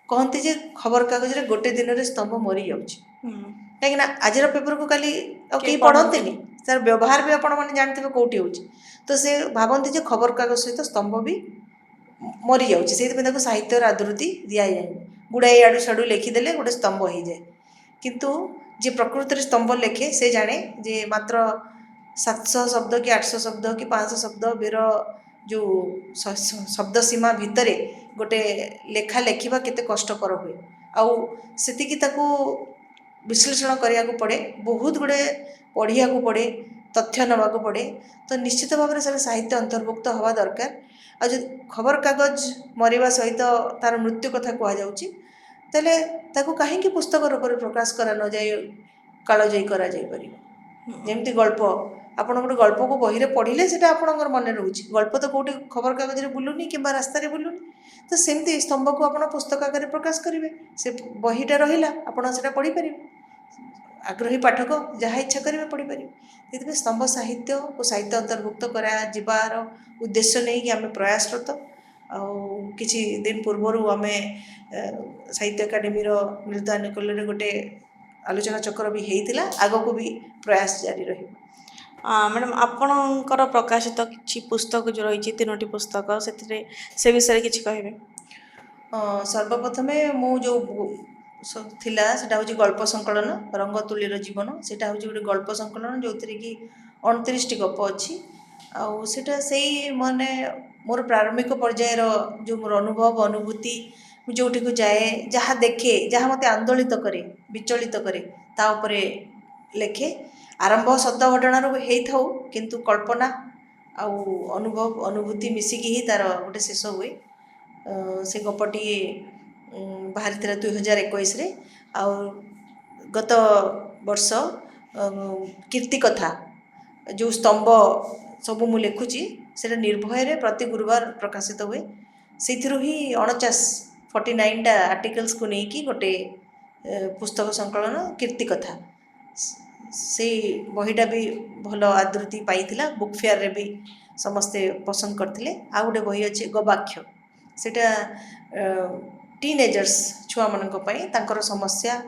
କହନ୍ତି ଯେ ଖବରକାଗଜରେ ଗୋଟେ ଦିନରେ ସ୍ତମ୍ଭ ମରିଯାଉଛି, କାହିଁକିନା ଆଜିର ପେପରକୁ କାଲି ଆଉ କେହି ପଢ଼ନ୍ତିନି, ତାର ବ୍ୟବହାର ବି ଆପଣମାନେ ଜାଣିଥିବେ କେଉଁଠି ହେଉଛି। ତ ସେ ଭାବନ୍ତି ଯେ ଖବରକାଗଜ ସହିତ ସ୍ତମ୍ଭ ବି ମରିଯାଉଛି, ସେଇଥିପାଇଁ ତାକୁ ସାହିତ୍ୟର ଆଦୃତି ଦିଆଯାଏ। ଗୁଡ଼ାଏ ଆଡ଼ୁ ସାଡ଼ୁ ଲେଖିଦେଲେ ଗୋଟେ ସ୍ତମ୍ଭ ହେଇଯାଏ, କିନ୍ତୁ ଯିଏ ପ୍ରକୃତରେ ସ୍ତମ୍ଭ ଲେଖେ ସେ ଜାଣେ ଯେ ମାତ୍ର 700 ଶବ୍ଦ କି 800 ଶବ୍ଦ କି 500 ଶବ୍ଦର ଯେଉଁ ଶବ୍ଦ ସୀମା ଭିତରେ ଗୋଟେ ଲେଖା ଲେଖିବା କେତେ କଷ୍ଟକର ହୁଏ, ଆଉ ସେତିକି ତାକୁ विश्लेषण करिया को पड़े, बहुत गुड़े पढ़िया को पड़े, तथ्य नवाक पड़े। तो निश्चित भाव में साहित्य अंतर्भुक्त हवा दरकार। आ जो खबर कागज मरिबा सहित तार मृत्यु कथा कहुच्छी तेले ताकू कहीं पुस्तक रूप में प्रकाश करा न जाए कालजयी करा जाई परिबो। जेमती गल्प आपण गोटे गल्प को बही पढ़िले से आपंकर मन रोचे, गल्प तो कौटी खबर कागज बुलूनी कि रास्तार बुलूनी, तो सेमती स्तंभ को आप पुस्तक आकार प्रकाश करेंगे, से बहीटा रहा आपड़ा पढ़ी पारे, आग्रही पाठक जहाँ इच्छा करेंगे पढ़ी पारे। से स्तंभ साहित्य और साहित्य अंतर्भुक्त करार उद्देश्य नहीं कि आम प्रयासरत। किछि दिन पूर्वर आम साहित्य एकाडेमी निर्धारण कल गोटे आलोचना चक्र भी होता, आग को भी प्रयास जारी रही। मैडम आपणकर प्रकाशित किसी पुस्तक जो रही 3टी पुस्तक से विषय किसी कहे? सर्वप्रथमे मु जो थिला सेटा हूँ गल्प संकलन रंग तुलीर जीवन, सेटा हूँ गोटे गल्प संकलन जो थी कि 29टी गप अच्छी। आटा से माने मोर प्रारंभिक पर्यायर जो मोर अनुभव अनुभूति जोटी को जाए जहाँ देखे जहाँ मत आंदोलित करे विचलित करे ता उपरे लेखे। आरंभ सत घटना होता किंतु कल्पना आउ अनुभव अनुभूति मिसिकी ही तार गोटे शेष हुए। से गपटी बाहरी 2021 रे। गत वर्ष कीर्ति कथा जो स्तंभ सब मु लिखुची से निर्भय रे प्रति गुरुवार प्रकाशित हुए। से ही 49टा आर्टिकल्स को लेकिन गोटे पुस्तक संकलन कीर्ति कथा, से बहीटा भी भल आदृति पाई, बुक फेयर रे भी समस्ते पसंद करते। आ गोटे बही अच्छे गवाक्ष, सेटा टीनेजर्स छुआ मानक पई तांकर समस्या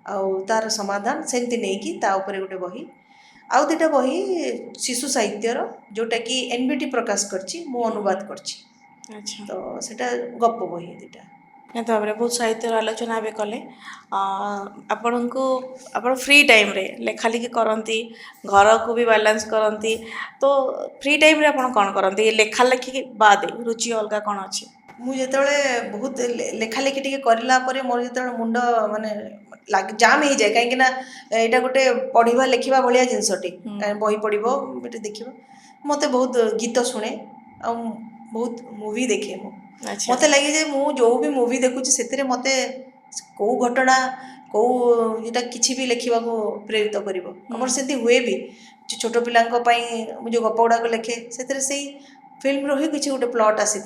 आउ तार समाधान सेमती नहीं कि ता ऊपर गोटे बही। आउ दुटा बही शिशु साहित्यर जोटा कि एनबीटी प्रकाश करछि, मु अनुवाद करछि। अच्छा, तो सेटा गप बही दुटा निहत भाव में बहुत साहित्य आलोचना भी कले। आपण को आप फ्री टाइम रे लेखा लिखि करती, घर को भी बैलेंस करती, तो फ्री टाइम रे आपण कौन करती लेखा लेखि बाद रुचि अलग कौन अच्छी? मुझे बहुत लेखा लेखि टिके करला परे मोर जो मुंड माने जाम हो जाए, कहीं यहाँ गोटे पढ़ा लिखा भाया जिनसटी बही पढ़ो ये देखो। मत बहुत गीत शुणे आ बहुत मूवी देखे मु। मत लगे जे मु जो भी मूवी देखुची से मत कौ घटना कौ यहाँ किसी भी लिखा प्रेरित कर से हुए भी। छोट पिला जो गप गुड़ाक लिखे से फिल्म रो ही किसी गोटे प्लट आसी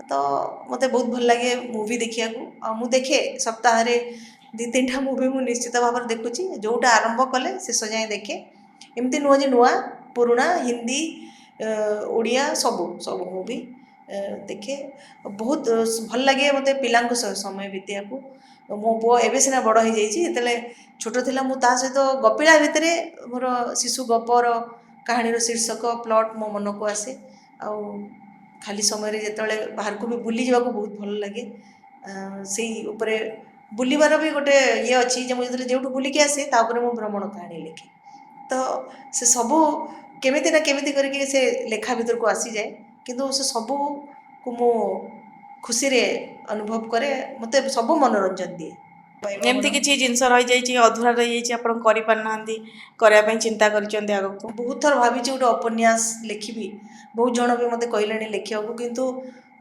तो मत बहुत भल लगे मूवी देखा को। मु देखे सप्ताह 2-3टा मूवी मु निश्चित भाव में देखुची, जोटा आरंभ कले शेष जाए देखे। एमती नुह जे नुआ पुराना हिंदी ओडिया सब सब मूवी देखे, बहुत भल लगे मत पिला समय बिताया को। मो पुओ एवं सीना बड़ हो जाते छोट थिला मु ता सहित गपिला भितर मोर शिशु गपर कहानी शीर्षक प्लट मो मन को आसे। आ खाली समय जिते बाहर को भी बुली जावाक बहुत भल लगे। से उपरे बुलिबार भी गोटे ये अच्छी मुझे जो बुलिकी आसे तापर मु भ्रमण कहानी लिखे। तो से सबू केमिति ना केमिति करके से लेखा भीतर को आसी जाए, किंतु से सबू को मु खुशी रे अनुभव करे, मते सबू मनोरंजन दिए। एमती किसी जिनस रही अधूरा रही आप करने चिंता कर बहुत थर भावी गोटे उपन्यास लिखी, बहुत जन भी मत कहले लिखा को, किंतु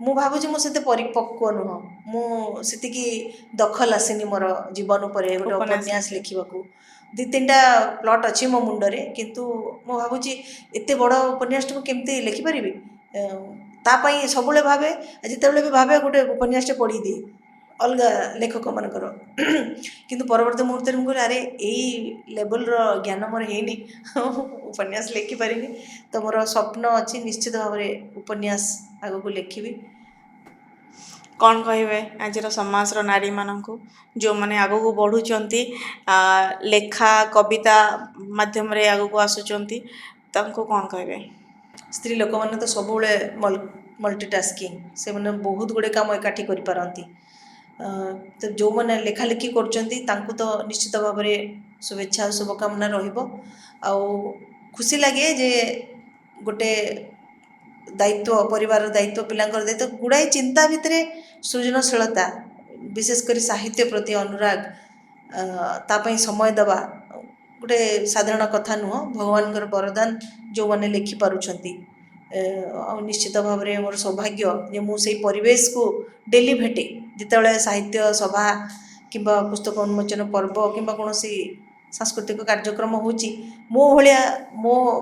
मु भावुँ मुझे परिपक्व नुह, मुझे दखल आसनी मोर जीवन उपर गोटे उपन्यास लिखा। 2-3टा प्लट अच्छी मो मुंडरे, किंतु मु भावुँ एत बड़ उपन्यास केमती लिखिपारि तापाई सब भावे जिते भी भावे गोटे उपन्यास पढ़ी दिए अलग लेखक मानकर। किंतु परवर्ती मुहूर्त में कहले अरे यही लेवल ज्ञान मोर है उपन्यास लिखिपारि। तो मोर स्वप्न अच्छी निश्चित भाव में उपन्यास आग को लिखी। कौन कहे आज समाज नारी मानक जो मैंने आग को बढ़ुंट लेखा कविता माध्यम रे आग को आसुंच कौन कहे? स्त्री लोक मैंने तो सब मल्टीटास्किंग से मैंने बहुत गुड़े काम एकाठी करपारती। तो जो मैंने लेखा लिखि कर तो निश्चित भाव में शुभेच्छा और शुभकामना रहिबो। खुशी लगे जे गोटे दायित्व परिवार दायित्व पिलांकर दायित्व गुड़ाई चिंता भितर सृजनशीलता विशेषकर साहित्य प्रति अनुराग ତା ପାଇଁ ସମୟ ଦେବା ଗୋଟେ ସାଧାରଣ କଥା ନୁହଁ। ଭଗବାନଙ୍କର ବରଦାନ ଯେଉଁମାନେ ଲେଖିପାରୁଛନ୍ତି। ଆଉ ନିଶ୍ଚିତ ଭାବରେ ମୋର ସୌଭାଗ୍ୟ ଯେ ମୁଁ ସେଇ ପରିବେଶକୁ ଡେଲି ଭେଟେ। ଯେତେବେଳେ ସାହିତ୍ୟ ସଭା କିମ୍ବା ପୁସ୍ତକ ଉନ୍ମୋଚନ ପର୍ବ କିମ୍ବା କୌଣସି ସାଂସ୍କୃତିକ କାର୍ଯ୍ୟକ୍ରମ ହେଉଛି, ମୋ ଭଳିଆ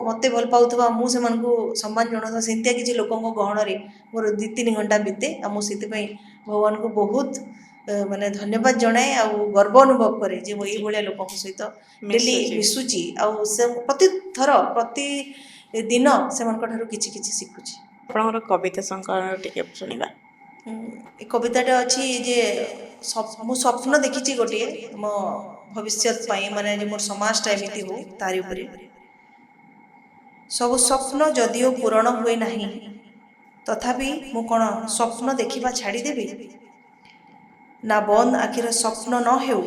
ମୋତେ ଭଲ ପାଉଥିବା, ମୁଁ ସେମାନଙ୍କୁ ସମ୍ମାନ ଜଣାଉଥିବା ସେମିତିଆ କିଛି ଲୋକଙ୍କ ଗହଣରେ ମୋର 2-3 ଘଣ୍ଟା ବିତେ। ଆଉ ମୁଁ ସେଥିପାଇଁ ଭଗବାନଙ୍କୁ ବହୁତ ମାନେ ଧନ୍ୟବାଦ ଜଣାଏ ଆଉ ଗର୍ବ ଅନୁଭବ କରେ ଯେ ମୁଁ ଏଇଭଳିଆ ଲୋକଙ୍କ ସହିତ ଡେଲି ମିଶୁଛି ଆଉ ସେ ପ୍ରତିଦିନ ସେମାନଙ୍କ ଠାରୁ କିଛି କିଛି ଶିଖୁଛି। ଆପଣଙ୍କର କବିତା ସଂକଳନ ଟିକେ ଶୁଣିବା। ଏ କବିତାଟା ଅଛି ଯେ ମୁଁ ସ୍ୱପ୍ନ ଦେଖିଛି ଗୋଟିଏ ମୋ ଭବିଷ୍ୟତ ପାଇଁ, ମାନେ ଯେ ମୋର ସମାଜଟା ଏମିତି ହଉ ତାରି ଉପରେ। ସବୁ ସ୍ୱପ୍ନ ଯଦିଓ ପୂରଣ ହୁଏ ନାହିଁ, ତଥାପି ମୁଁ କ'ଣ ସ୍ୱପ୍ନ ଦେଖିବା ଛାଡ଼ିଦେବି? ନା ବନ୍ଦ ଆଖିର ସ୍ୱପ୍ନ ନ ହେଉ,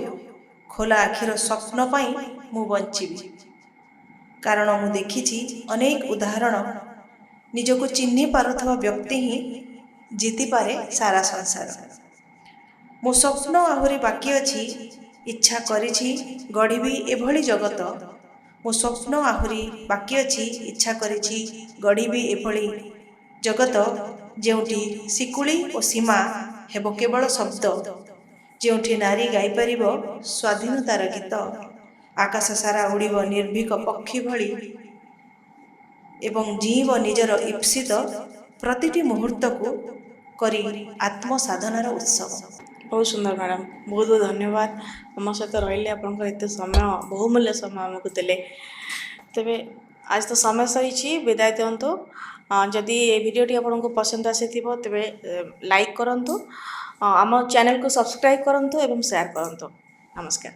ଖୋଲା ଆଖିର ସ୍ୱପ୍ନ ପାଇଁ ମୁଁ ବଞ୍ଚିବି। କାରଣ ମୁଁ ଦେଖିଛି ଅନେକ ଉଦାହରଣ, ନିଜକୁ ଚିହ୍ନି ପାରୁଥିବା ବ୍ୟକ୍ତି ହିଁ ଜିତିପାରେ ସାରା ସଂସାର। ମୋ ସ୍ୱପ୍ନ ଆହୁରି ବାକି ଅଛି, ଇଚ୍ଛା କରିଛି ଗଢ଼ିବି ଏଭଳି ଜଗତ। ମୋ ସ୍ୱପ୍ନ ଆହୁରି ବାକି ଅଛି, ଇଚ୍ଛା କରିଛି ଗଢ଼ିବି ଏଭଳି ଜଗତ, ଯେଉଁଠି ଶିକୁଳି ଓ ସୀମା ହେବ କେବଳ ଶବ୍ଦ, ଯେଉଁଠି ନାରୀ ଗାଇପାରିବ ସ୍ୱାଧୀନତାର ଗୀତ, ଆକାଶ ସାରା ଉଡ଼ିବ ନିର୍ଭୀକ ପକ୍ଷୀ ଭଳି ଏବଂ ଜୀଇଁବ ନିଜର ଇପ୍ସିତ ପ୍ରତିଟି ମୁହୂର୍ତ୍ତକୁ କରି ଆତ୍ମସାଧନାର ଉତ୍ସବ। ବହୁତ ସୁନ୍ଦର ମ୍ୟାଡ଼ାମ୍, ବହୁତ ବହୁତ ଧନ୍ୟବାଦ ଆମ ସହିତ ରହିଲେ, ଆପଣଙ୍କର ଏତେ ସମୟ, ବହୁମୂଲ୍ୟ ସମୟ ଆମକୁ ଦେଲେ। ତେବେ ଆଜି ତ ସମୟ ସରିଛି, ବିଦାୟ ଦିଅନ୍ତୁ। ଯଦି ଏ ଭିଡ଼ିଓଟି ଆପଣଙ୍କୁ ପସନ୍ଦ ଆସିଥିବ ତେବେ ଲାଇକ୍ କରନ୍ତୁ, ଆମ ଚ୍ୟାନେଲକୁ ସବସ୍କ୍ରାଇବ୍ କରନ୍ତୁ ଏବଂ ସେୟାର କରନ୍ତୁ। ନମସ୍କାର।